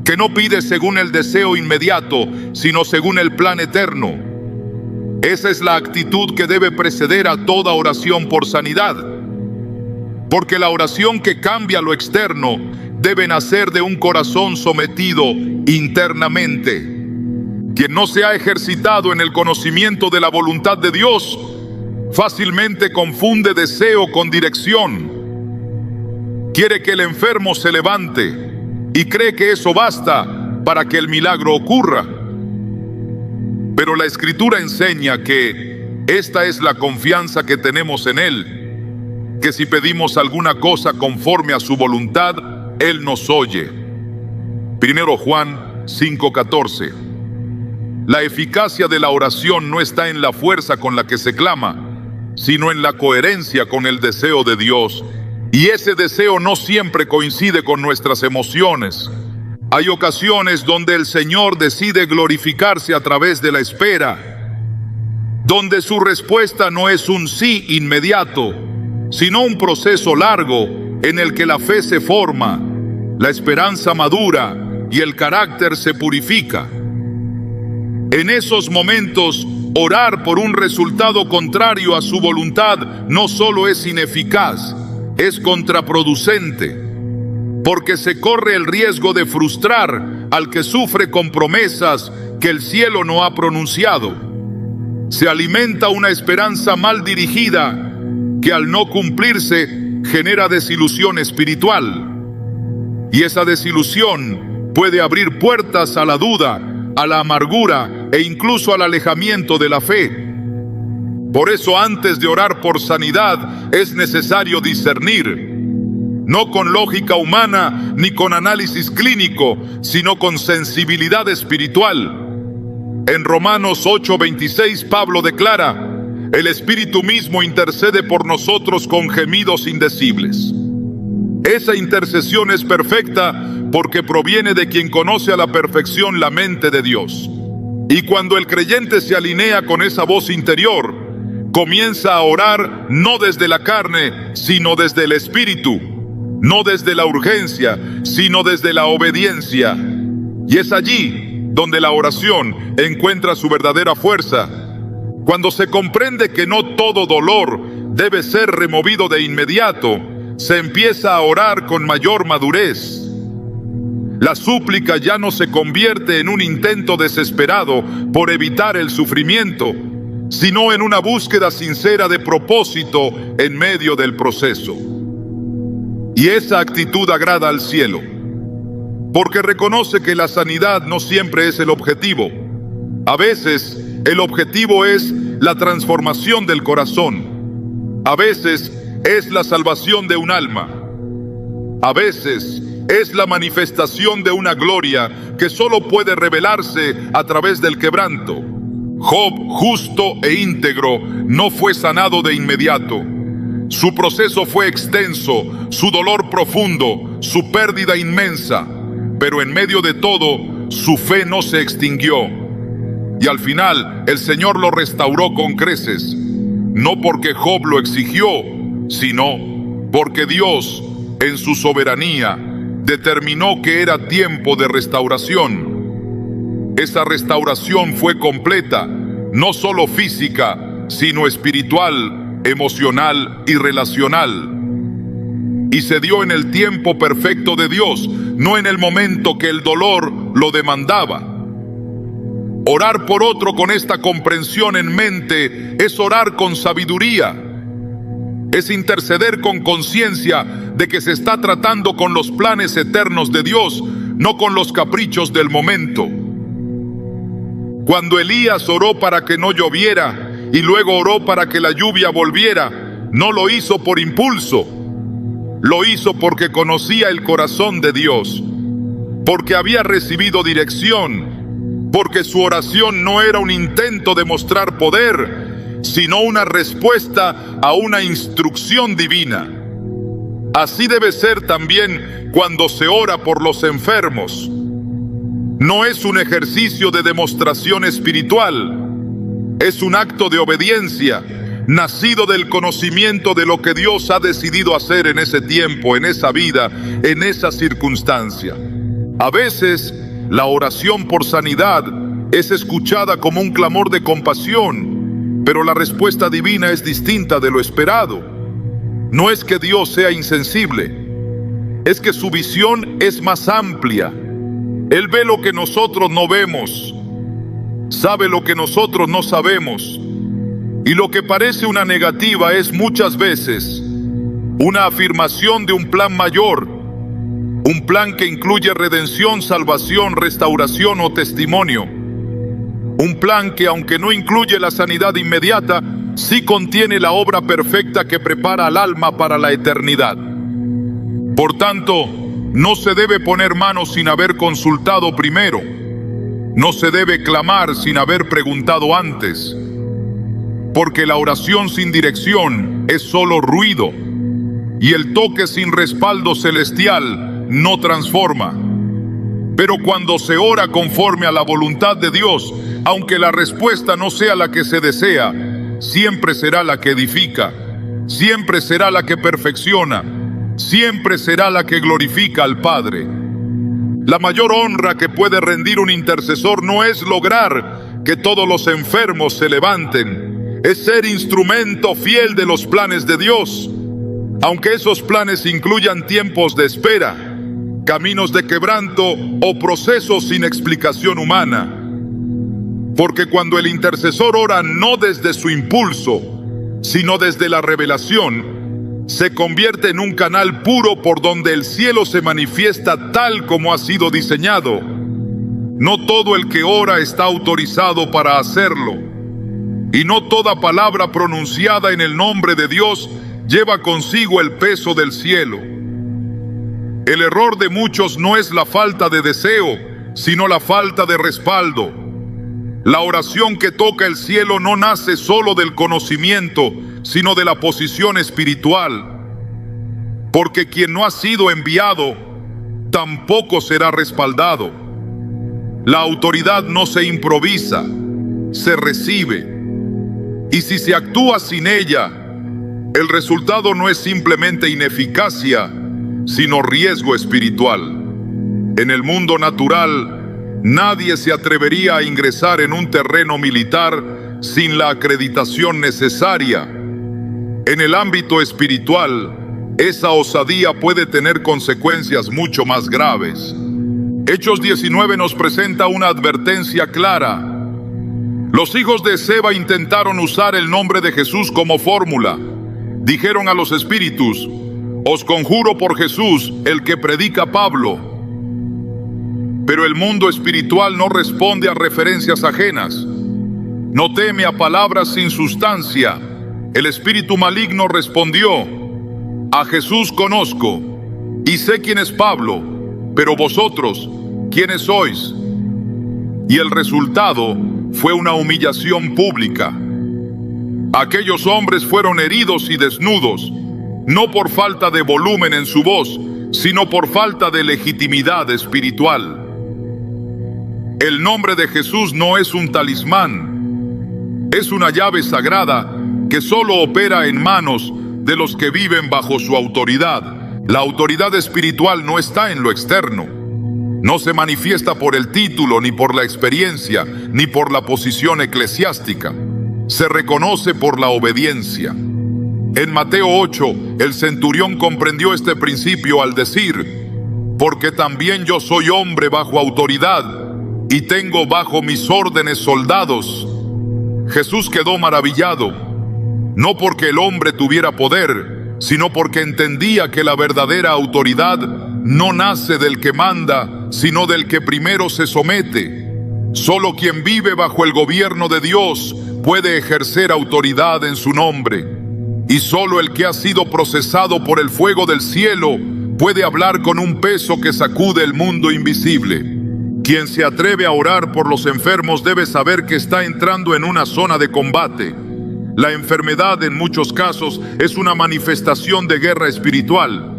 que no pide según el deseo inmediato, sino según el plan eterno. Esa es la actitud que debe preceder a toda oración por sanidad, porque la oración que cambia lo externo debe nacer de un corazón sometido internamente. Quien no se ha ejercitado en el conocimiento de la voluntad de Dios, fácilmente confunde deseo con dirección. Quiere que el enfermo se levante y cree que eso basta para que el milagro ocurra. Pero la Escritura enseña que esta es la confianza que tenemos en Él, que si pedimos alguna cosa conforme a su voluntad, Él nos oye. 1 Juan 5:14. La eficacia de la oración no está en la fuerza con la que se clama, sino en la coherencia con el deseo de Dios. Y ese deseo no siempre coincide con nuestras emociones. Hay ocasiones donde el Señor decide glorificarse a través de la espera, donde su respuesta no es un sí inmediato, sino un proceso largo en el que la fe se forma, la esperanza madura y el carácter se purifica. En esos momentos, orar por un resultado contrario a su voluntad no solo es ineficaz, es contraproducente, porque se corre el riesgo de frustrar al que sufre con promesas que el cielo no ha pronunciado. Se alimenta una esperanza mal dirigida que al no cumplirse genera desilusión espiritual. Y esa desilusión puede abrir puertas a la duda, a la amargura e incluso al alejamiento de la fe. Por eso, antes de orar por sanidad, es necesario discernir, no con lógica humana ni con análisis clínico, sino con sensibilidad espiritual. En Romanos 8:26, Pablo declara: el Espíritu mismo intercede por nosotros con gemidos indecibles. Esa intercesión es perfecta porque proviene de quien conoce a la perfección la mente de Dios. Y cuando el creyente se alinea con esa voz interior, comienza a orar no desde la carne, sino desde el Espíritu, no desde la urgencia, sino desde la obediencia. Y es allí donde la oración encuentra su verdadera fuerza, cuando se comprende que no todo dolor debe ser removido de inmediato. Se empieza a orar con mayor madurez. La súplica ya no se convierte en un intento desesperado por evitar el sufrimiento, sino en una búsqueda sincera de propósito en medio del proceso. Y esa actitud agrada al cielo, porque reconoce que la sanidad no siempre es el objetivo. A veces el objetivo es la transformación del corazón. A veces es la salvación de un alma. A veces es la manifestación de una gloria que solo puede revelarse a través del quebranto. Job, justo e íntegro, no fue sanado de inmediato. Su proceso fue extenso, su dolor profundo, su pérdida inmensa, pero en medio de todo, su fe no se extinguió. Y al final, el Señor lo restauró con creces, no porque Job lo exigió, sino porque Dios, en su soberanía, determinó que era tiempo de restauración. Esa restauración fue completa, no solo física, sino espiritual, emocional y relacional. Y se dio en el tiempo perfecto de Dios, no en el momento que el dolor lo demandaba. Orar por otro con esta comprensión en mente es orar con sabiduría. Es interceder con conciencia de que se está tratando con los planes eternos de Dios, no con los caprichos del momento. Cuando Elías oró para que no lloviera y luego oró para que la lluvia volviera, no lo hizo por impulso. Lo hizo porque conocía el corazón de Dios, porque había recibido dirección, porque su oración no era un intento de mostrar poder, sino una respuesta a una instrucción divina. Así debe ser también cuando se ora por los enfermos. No es un ejercicio de demostración espiritual, Es un acto de obediencia, nacido del conocimiento de lo que Dios ha decidido hacer en ese tiempo, en esa vida, en esa circunstancia. A veces, la oración por sanidad es escuchada como un clamor de compasión, pero la respuesta divina es distinta de lo esperado. No es que Dios sea insensible, es que su visión es más amplia. Él ve lo que nosotros no vemos, sabe lo que nosotros no sabemos, y lo que parece una negativa es muchas veces una afirmación de un plan mayor, un plan que incluye redención, salvación, restauración o testimonio. Un plan que, aunque no incluye la sanidad inmediata, sí contiene la obra perfecta que prepara al alma para la eternidad. Por tanto, no se debe poner manos sin haber consultado primero. No se debe clamar sin haber preguntado antes. Porque la oración sin dirección es solo ruido, y el toque sin respaldo celestial no transforma. Pero cuando se ora conforme a la voluntad de Dios, aunque la respuesta no sea la que se desea, siempre será la que edifica, siempre será la que perfecciona, siempre será la que glorifica al Padre. La mayor honra que puede rendir un intercesor no es lograr que todos los enfermos se levanten, es ser instrumento fiel de los planes de Dios, aunque esos planes incluyan tiempos de espera, caminos de quebranto o procesos sin explicación humana. Porque cuando el intercesor ora no desde su impulso, sino desde la revelación, se convierte en un canal puro por donde el cielo se manifiesta tal como ha sido diseñado. No todo el que ora está autorizado para hacerlo, y no toda palabra pronunciada en el nombre de Dios lleva consigo el peso del cielo. El error de muchos no es la falta de deseo, sino la falta de respaldo. La oración que toca el cielo no nace solo del conocimiento, sino de la posición espiritual. Porque quien no ha sido enviado, tampoco será respaldado. La autoridad no se improvisa, se recibe. Y si se actúa sin ella, el resultado no es simplemente ineficacia, sino riesgo espiritual. En el mundo natural, nadie se atrevería a ingresar en un terreno militar sin la acreditación necesaria. En el ámbito espiritual, esa osadía puede tener consecuencias mucho más graves. Hechos 19 nos presenta una advertencia clara. Los hijos de Seba intentaron usar el nombre de Jesús como fórmula. Dijeron a los espíritus: os conjuro por Jesús, el que predica Pablo. Pero el mundo espiritual no responde a referencias ajenas. No teme a palabras sin sustancia. El espíritu maligno respondió: a Jesús conozco y sé quién es Pablo, pero vosotros, ¿quiénes sois? Y el resultado fue una humillación pública. Aquellos hombres fueron heridos y desnudos, no por falta de volumen en su voz, sino por falta de legitimidad espiritual. El nombre de Jesús no es un talismán, es una llave sagrada que solo opera en manos de los que viven bajo su autoridad. La autoridad espiritual no está en lo externo, no se manifiesta por el título, ni por la experiencia, ni por la posición eclesiástica. Se reconoce por la obediencia. En Mateo 8, el centurión comprendió este principio al decir: porque también yo soy hombre bajo autoridad, y tengo bajo mis órdenes soldados. Jesús quedó maravillado, no porque el hombre tuviera poder, sino porque entendía que la verdadera autoridad no nace del que manda, sino del que primero se somete. Solo quien vive bajo el gobierno de Dios puede ejercer autoridad en su nombre. Y solo el que ha sido procesado por el fuego del cielo puede hablar con un peso que sacude el mundo invisible. Quien se atreve a orar por los enfermos debe saber que está entrando en una zona de combate. La enfermedad en muchos casos es una manifestación de guerra espiritual.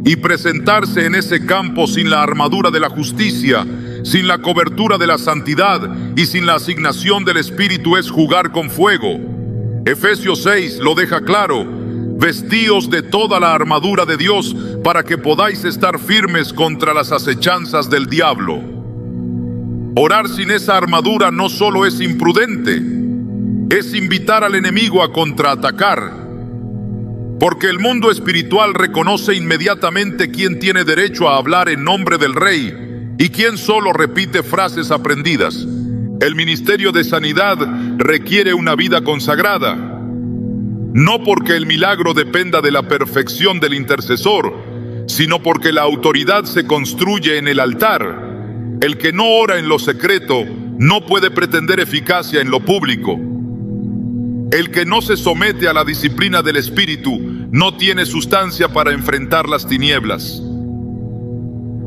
Y presentarse en ese campo sin la armadura de la justicia sin la cobertura de la santidad y sin la asignación del Espíritu es jugar con fuego. Efesios 6 lo deja claro: vestíos de toda la armadura de Dios para que podáis estar firmes contra las acechanzas del diablo. Orar sin esa armadura no solo es imprudente, es invitar al enemigo a contraatacar. Porque el mundo espiritual reconoce inmediatamente quién tiene derecho a hablar en nombre del Rey y quién solo repite frases aprendidas. El ministerio de sanidad requiere una vida consagrada, no porque el milagro dependa de la perfección del intercesor, sino porque la autoridad se construye en el altar. El que no ora en lo secreto no puede pretender eficacia en lo público. El que no se somete a la disciplina del Espíritu no tiene sustancia para enfrentar las tinieblas.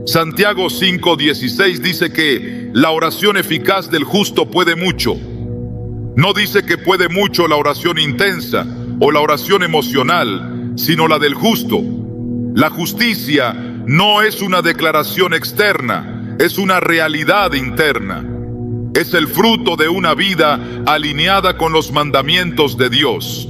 Santiago 5:16 dice que la oración eficaz del justo puede mucho. No dice que puede mucho la oración intensa o la oración emocional, sino la del justo. La justicia no es una declaración externa, es una realidad interna. Es el fruto de una vida alineada con los mandamientos de Dios.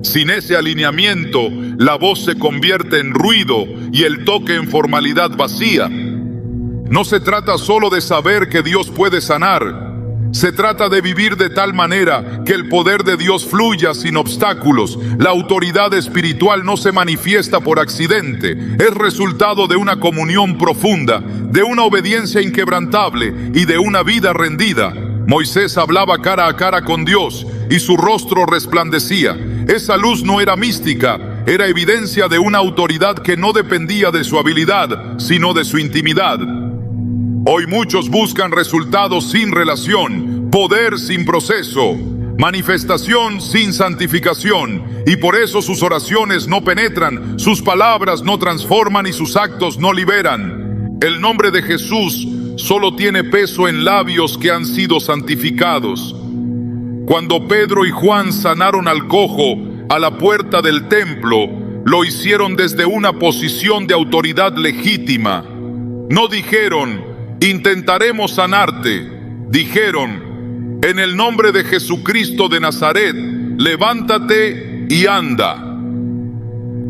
Sin ese alineamiento, la voz se convierte en ruido y el toque en formalidad vacía. No se trata solo de saber que Dios puede sanar. Se trata de vivir de tal manera que el poder de Dios fluya sin obstáculos. La autoridad espiritual no se manifiesta por accidente. Es resultado de una comunión profunda, de una obediencia inquebrantable y de una vida rendida. Moisés hablaba cara a cara con Dios y su rostro resplandecía. Esa luz no era mística, era evidencia de una autoridad que no dependía de su habilidad, sino de su intimidad. Hoy muchos buscan resultados sin relación, poder sin proceso, manifestación sin santificación, y por eso sus oraciones no penetran, sus palabras no transforman y sus actos no liberan. El nombre de Jesús solo tiene peso en labios que han sido santificados. Cuando Pedro y Juan sanaron al cojo a la puerta del templo, lo hicieron desde una posición de autoridad legítima. No dijeron: intentaremos sanarte. Dijeron: en el nombre de Jesucristo de Nazaret, levántate y anda.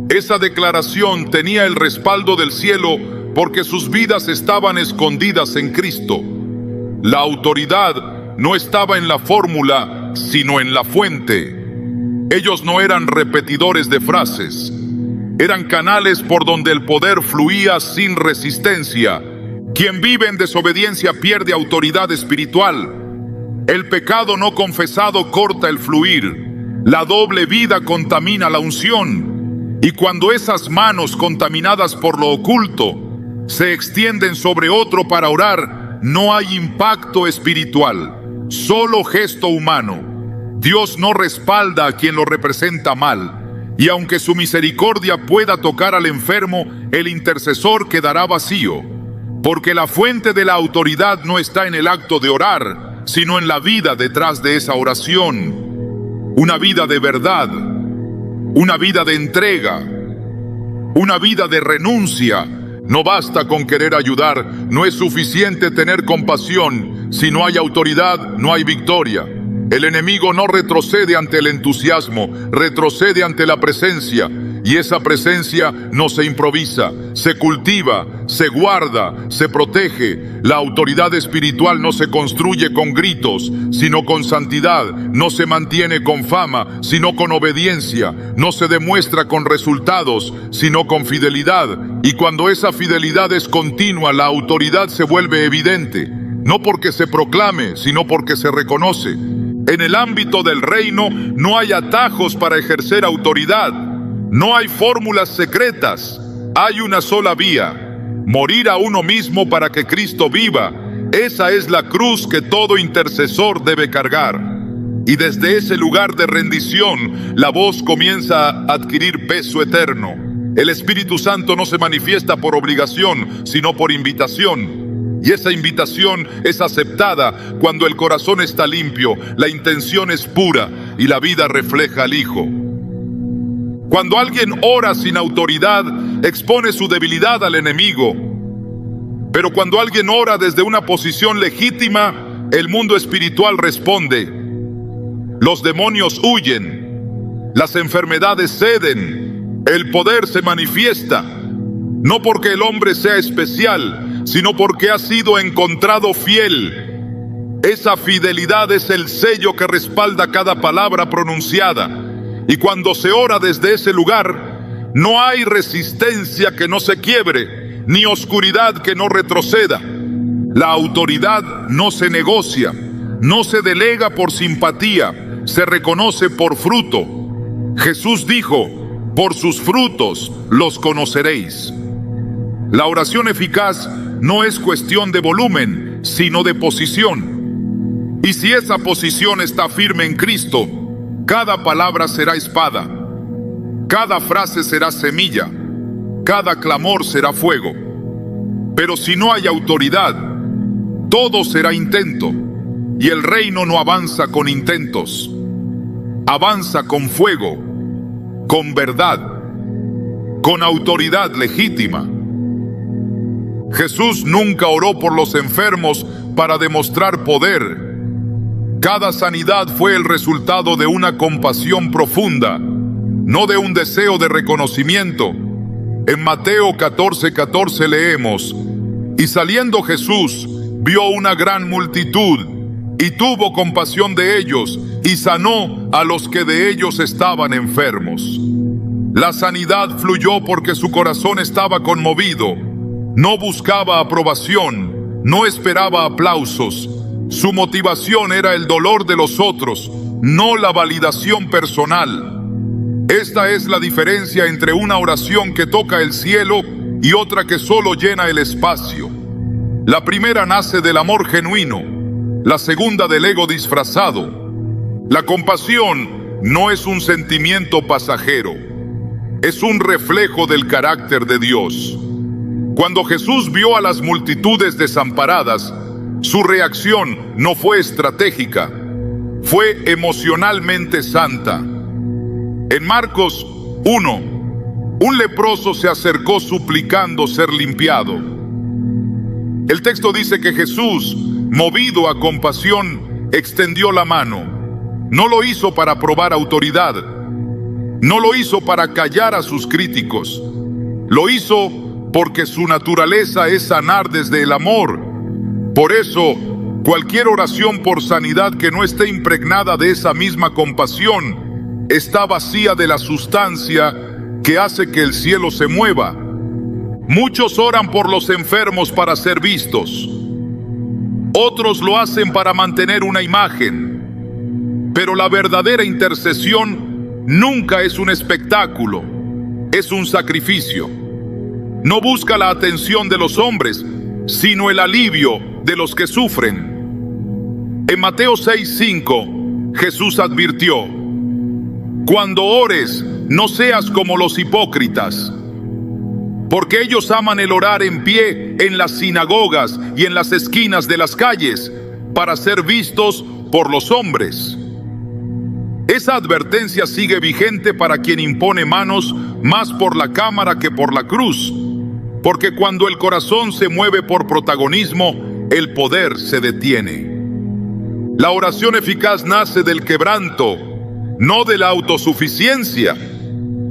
Esa declaración tenía el respaldo del cielo porque sus vidas estaban escondidas en Cristo. La autoridad no estaba en la fórmula, sino en la fuente. Ellos no eran repetidores de frases, eran canales por donde el poder fluía sin resistencia. Quien vive en desobediencia pierde autoridad espiritual. El pecado no confesado corta el fluir. La doble vida contamina la unción. Y cuando esas manos contaminadas por lo oculto se extienden sobre otro para orar, no hay impacto espiritual, solo gesto humano. Dios no respalda a quien lo representa mal. Y aunque su misericordia pueda tocar al enfermo, el intercesor quedará vacío. Porque la fuente de la autoridad no está en el acto de orar, sino en la vida detrás de esa oración. Una vida de verdad, una vida de entrega, una vida de renuncia. No basta con querer ayudar, no es suficiente tener compasión. Si no hay autoridad, no hay victoria. El enemigo no retrocede ante el entusiasmo, retrocede ante la presencia. Y esa presencia no se improvisa, se cultiva, se guarda, se protege. La autoridad espiritual no se construye con gritos, sino con santidad. No se mantiene con fama, sino con obediencia. No se demuestra con resultados, sino con fidelidad. Y cuando esa fidelidad es continua, la autoridad se vuelve evidente. No porque se proclame, sino porque se reconoce. En el ámbito del reino no hay atajos para ejercer autoridad. No hay fórmulas secretas, hay una sola vía: morir a uno mismo para que Cristo viva. Esa es la cruz que todo intercesor debe cargar. Y desde ese lugar de rendición, la voz comienza a adquirir peso eterno. El Espíritu Santo no se manifiesta por obligación, sino por invitación. Y esa invitación es aceptada cuando el corazón está limpio, la intención es pura y la vida refleja al Hijo. Cuando alguien ora sin autoridad, expone su debilidad al enemigo. Pero cuando alguien ora desde una posición legítima, el mundo espiritual responde. Los demonios huyen, las enfermedades ceden, el poder se manifiesta, no porque el hombre sea especial, sino porque ha sido encontrado fiel. Esa fidelidad es el sello que respalda cada palabra pronunciada. Y cuando se ora desde ese lugar, no hay resistencia que no se quiebre, ni oscuridad que no retroceda. La autoridad no se negocia, no se delega por simpatía, se reconoce por fruto. Jesús dijo, por sus frutos los conoceréis. La oración eficaz no es cuestión de volumen, sino de posición. Y si esa posición está firme en Cristo, cada palabra será espada, cada frase será semilla, cada clamor será fuego. Pero si no hay autoridad, todo será intento, y el reino no avanza con intentos, avanza con fuego, con verdad, con autoridad legítima. Jesús nunca oró por los enfermos para demostrar poder. Cada sanidad fue el resultado de una compasión profunda, no de un deseo de reconocimiento. En Mateo 14:14 leemos, y saliendo Jesús, vio una gran multitud, y tuvo compasión de ellos, y sanó a los que de ellos estaban enfermos. La sanidad fluyó porque su corazón estaba conmovido. No buscaba aprobación, no esperaba aplausos. Su motivación era el dolor de los otros, no la validación personal. Esta es la diferencia entre una oración que toca el cielo y otra que solo llena el espacio. La primera nace del amor genuino, la segunda del ego disfrazado. La compasión no es un sentimiento pasajero, es un reflejo del carácter de Dios. Cuando Jesús vio a las multitudes desamparadas, su reacción no fue estratégica, fue emocionalmente santa. En Marcos 1, un leproso se acercó suplicando ser limpiado. El texto dice que Jesús, movido a compasión, extendió la mano. No lo hizo para probar autoridad, no lo hizo para callar a sus críticos, lo hizo porque su naturaleza es sanar desde el amor. Por eso, cualquier oración por sanidad que no esté impregnada de esa misma compasión está vacía de la sustancia que hace que el cielo se mueva. Muchos oran por los enfermos para ser vistos. Otros lo hacen para mantener una imagen. Pero la verdadera intercesión nunca es un espectáculo, es un sacrificio. No busca la atención de los hombres, sino el alivio de los que sufren. En Mateo 6:5, Jesús advirtió, cuando ores, no seas como los hipócritas, porque ellos aman el orar en pie en las sinagogas y en las esquinas de las calles, para ser vistos por los hombres. Esa advertencia sigue vigente para quien impone manos más por la cámara que por la cruz. Porque cuando el corazón se mueve por protagonismo, el poder se detiene. La oración eficaz nace del quebranto, no de la autosuficiencia.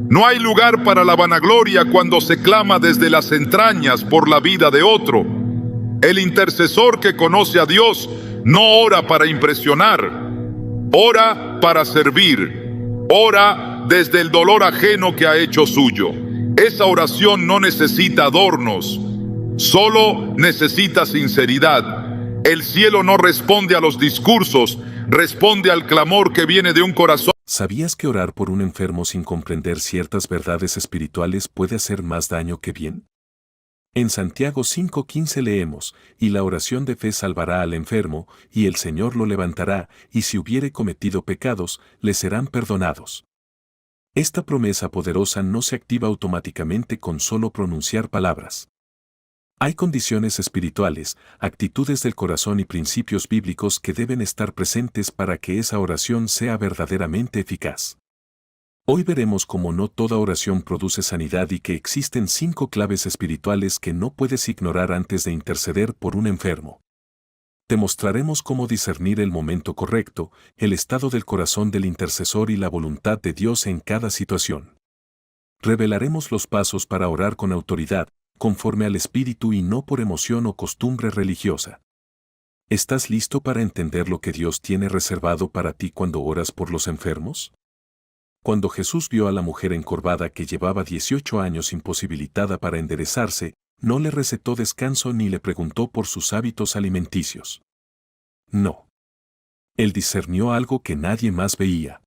No hay lugar para la vanagloria cuando se clama desde las entrañas por la vida de otro. El intercesor que conoce a Dios no ora para impresionar, ora para servir, ora desde el dolor ajeno que ha hecho suyo. Esa oración no necesita adornos, solo necesita sinceridad. El cielo no responde a los discursos, responde al clamor que viene de un corazón. ¿Sabías que orar por un enfermo sin comprender ciertas verdades espirituales puede hacer más daño que bien? En Santiago 5:15 leemos, y la oración de fe salvará al enfermo, y el Señor lo levantará, y si hubiere cometido pecados, le serán perdonados. Esta promesa poderosa no se activa automáticamente con solo pronunciar palabras. Hay condiciones espirituales, actitudes del corazón y principios bíblicos que deben estar presentes para que esa oración sea verdaderamente eficaz. Hoy veremos cómo no toda oración produce sanidad y que existen 5 claves espirituales que no puedes ignorar antes de interceder por un enfermo. Te mostraremos cómo discernir el momento correcto, el estado del corazón del intercesor y la voluntad de Dios en cada situación. Revelaremos los pasos para orar con autoridad, conforme al Espíritu y no por emoción o costumbre religiosa. ¿Estás listo para entender lo que Dios tiene reservado para ti cuando oras por los enfermos? Cuando Jesús vio a la mujer encorvada que llevaba 18 años imposibilitada para enderezarse, no le recetó descanso ni le preguntó por sus hábitos alimenticios. No. Él discernió algo que nadie más veía.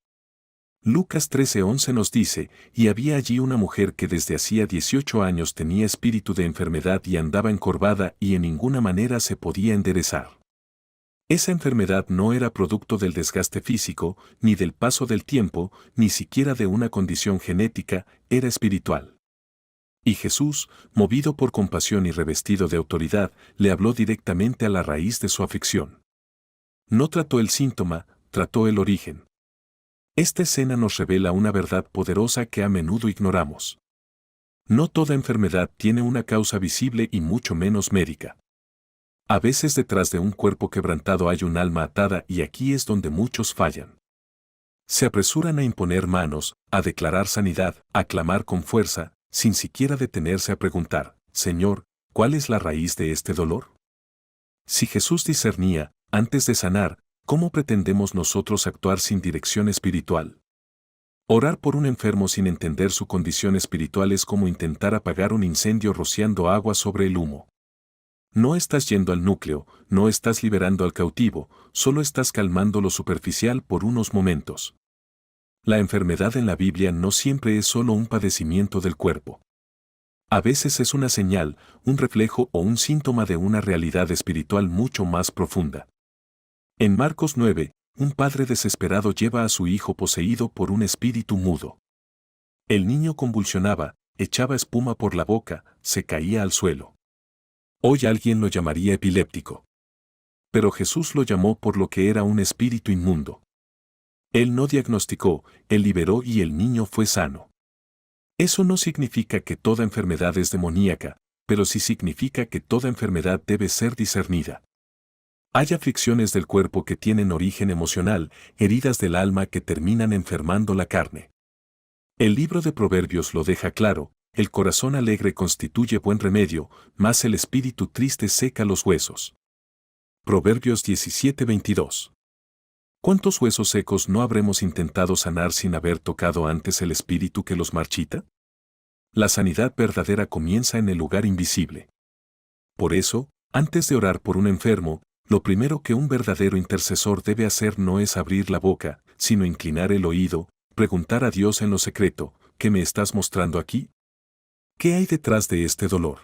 Lucas 13:11 nos dice, y había allí una mujer que desde hacía 18 años tenía espíritu de enfermedad y andaba encorvada y en ninguna manera se podía enderezar. Esa enfermedad no era producto del desgaste físico, ni del paso del tiempo, ni siquiera de una condición genética, era espiritual. Y Jesús, movido por compasión y revestido de autoridad, le habló directamente a la raíz de su aflicción. No trató el síntoma, trató el origen. Esta escena nos revela una verdad poderosa que a menudo ignoramos. No toda enfermedad tiene una causa visible y mucho menos médica. A veces detrás de un cuerpo quebrantado hay un alma atada y aquí es donde muchos fallan. Se apresuran a imponer manos, a declarar sanidad, a clamar con fuerza, sin siquiera detenerse a preguntar, Señor, ¿cuál es la raíz de este dolor? Si Jesús discernía, antes de sanar, ¿cómo pretendemos nosotros actuar sin dirección espiritual? Orar por un enfermo sin entender su condición espiritual es como intentar apagar un incendio rociando agua sobre el humo. No estás yendo al núcleo, no estás liberando al cautivo, solo estás calmando lo superficial por unos momentos. La enfermedad en la Biblia no siempre es solo un padecimiento del cuerpo. A veces es una señal, un reflejo o un síntoma de una realidad espiritual mucho más profunda. En Marcos 9, un padre desesperado lleva a su hijo poseído por un espíritu mudo. El niño convulsionaba, echaba espuma por la boca, se caía al suelo. Hoy alguien lo llamaría epiléptico. Pero Jesús lo llamó por lo que era un espíritu inmundo. Él no diagnosticó, él liberó y el niño fue sano. Eso no significa que toda enfermedad es demoníaca, pero sí significa que toda enfermedad debe ser discernida. Hay aflicciones del cuerpo que tienen origen emocional, heridas del alma que terminan enfermando la carne. El libro de Proverbios lo deja claro, el corazón alegre constituye buen remedio, mas el espíritu triste seca los huesos. Proverbios 17:22. ¿Cuántos huesos secos no habremos intentado sanar sin haber tocado antes el espíritu que los marchita? La sanidad verdadera comienza en el lugar invisible. Por eso, antes de orar por un enfermo, lo primero que un verdadero intercesor debe hacer no es abrir la boca, sino inclinar el oído, preguntar a Dios en lo secreto, ¿qué me estás mostrando aquí? ¿Qué hay detrás de este dolor?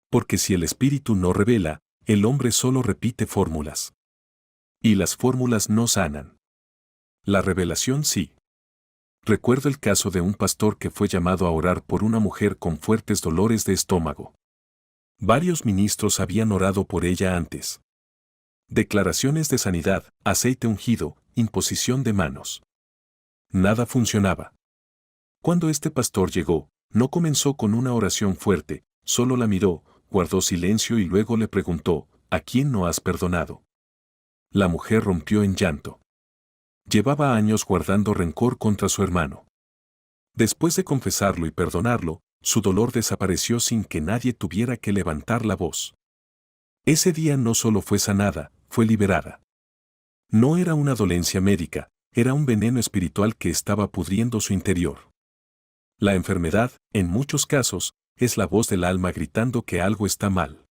Porque si el espíritu no revela, el hombre solo repite fórmulas. Y las fórmulas no sanan. La revelación sí. Recuerdo el caso de un pastor que fue llamado a orar por una mujer con fuertes dolores de estómago. Varios ministros habían orado por ella antes. Declaraciones de sanidad, aceite ungido, imposición de manos. Nada funcionaba. Cuando este pastor llegó, no comenzó con una oración fuerte, solo la miró, guardó silencio y luego le preguntó, ¿a quién no has perdonado? La mujer rompió en llanto. Llevaba años guardando rencor contra su hermano. Después de confesarlo y perdonarlo, su dolor desapareció sin que nadie tuviera que levantar la voz. Ese día no solo fue sanada, fue liberada. No era una dolencia médica, era un veneno espiritual que estaba pudriendo su interior. La enfermedad, en muchos casos, es la voz del alma gritando que algo está mal.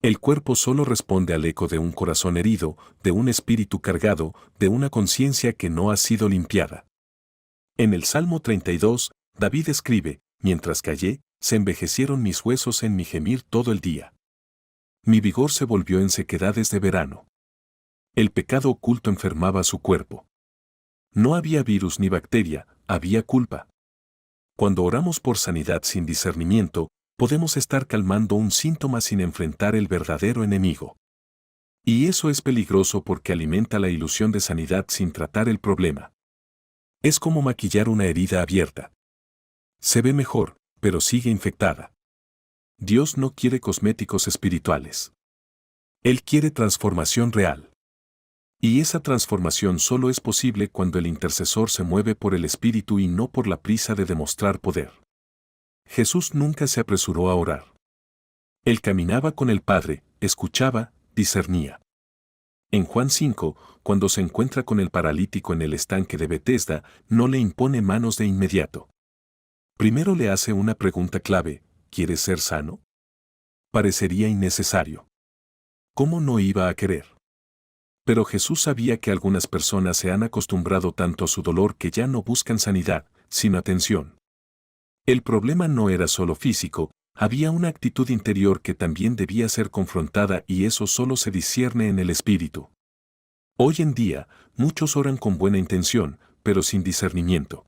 El cuerpo solo responde al eco de un corazón herido, de un espíritu cargado, de una conciencia que no ha sido limpiada. En el Salmo 32, David escribe, mientras callé, se envejecieron mis huesos en mi gemir todo el día. Mi vigor se volvió en sequedades de verano. El pecado oculto enfermaba su cuerpo. No había virus ni bacteria, había culpa. Cuando oramos por sanidad sin discernimiento, podemos estar calmando un síntoma sin enfrentar el verdadero enemigo. Y eso es peligroso porque alimenta la ilusión de sanidad sin tratar el problema. Es como maquillar una herida abierta. Se ve mejor, pero sigue infectada. Dios no quiere cosméticos espirituales. Él quiere transformación real. Y esa transformación solo es posible cuando el intercesor se mueve por el Espíritu y no por la prisa de demostrar poder. Jesús nunca se apresuró a orar. Él caminaba con el Padre, escuchaba, discernía. En Juan 5, cuando se encuentra con el paralítico en el estanque de Betesda, no le impone manos de inmediato. Primero le hace una pregunta clave: ¿quieres ser sano? Parecería innecesario. ¿Cómo no iba a querer? Pero Jesús sabía que algunas personas se han acostumbrado tanto a su dolor que ya no buscan sanidad, sino atención. El problema no era solo físico, había una actitud interior que también debía ser confrontada, y eso solo se discierne en el espíritu. Hoy en día, muchos oran con buena intención, pero sin discernimiento.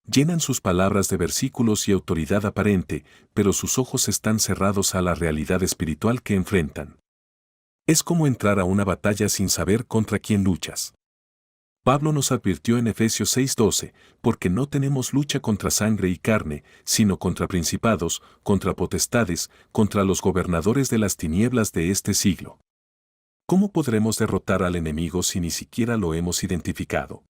Llenan sus palabras de versículos y autoridad aparente, pero sus ojos están cerrados a la realidad espiritual que enfrentan. Es como entrar a una batalla sin saber contra quién luchas. Pablo nos advirtió en Efesios 6:12, porque no tenemos lucha contra sangre y carne, sino contra principados, contra potestades, contra los gobernadores de las tinieblas de este siglo. ¿Cómo podremos derrotar al enemigo si ni siquiera lo hemos identificado?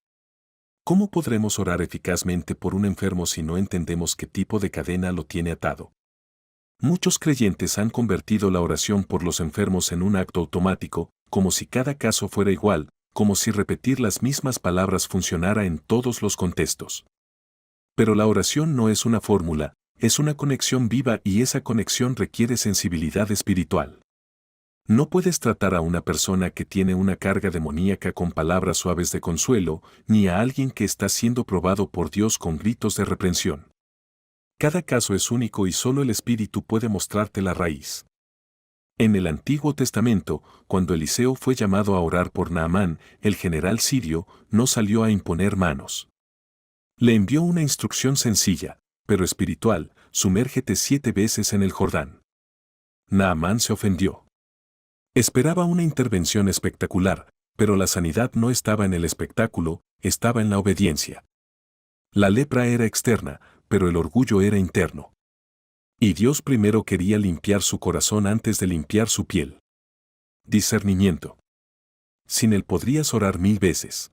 ¿Cómo podremos orar eficazmente por un enfermo si no entendemos qué tipo de cadena lo tiene atado? Muchos creyentes han convertido la oración por los enfermos en un acto automático, como si cada caso fuera igual, como si repetir las mismas palabras funcionara en todos los contextos. Pero la oración no es una fórmula, es una conexión viva, y esa conexión requiere sensibilidad espiritual. No puedes tratar a una persona que tiene una carga demoníaca con palabras suaves de consuelo, ni a alguien que está siendo probado por Dios con gritos de reprensión. Cada caso es único y solo el Espíritu puede mostrarte la raíz. En el Antiguo Testamento, cuando Eliseo fue llamado a orar por Naamán, el general sirio, no salió a imponer manos. Le envió una instrucción sencilla, pero espiritual: sumérgete 7 veces en el Jordán. Naamán se ofendió. Esperaba una intervención espectacular, pero la sanidad no estaba en el espectáculo, estaba en la obediencia. La lepra era externa, pero el orgullo era interno. Y Dios primero quería limpiar su corazón antes de limpiar su piel. Discernimiento. Sin él podrías orar 1000 veces.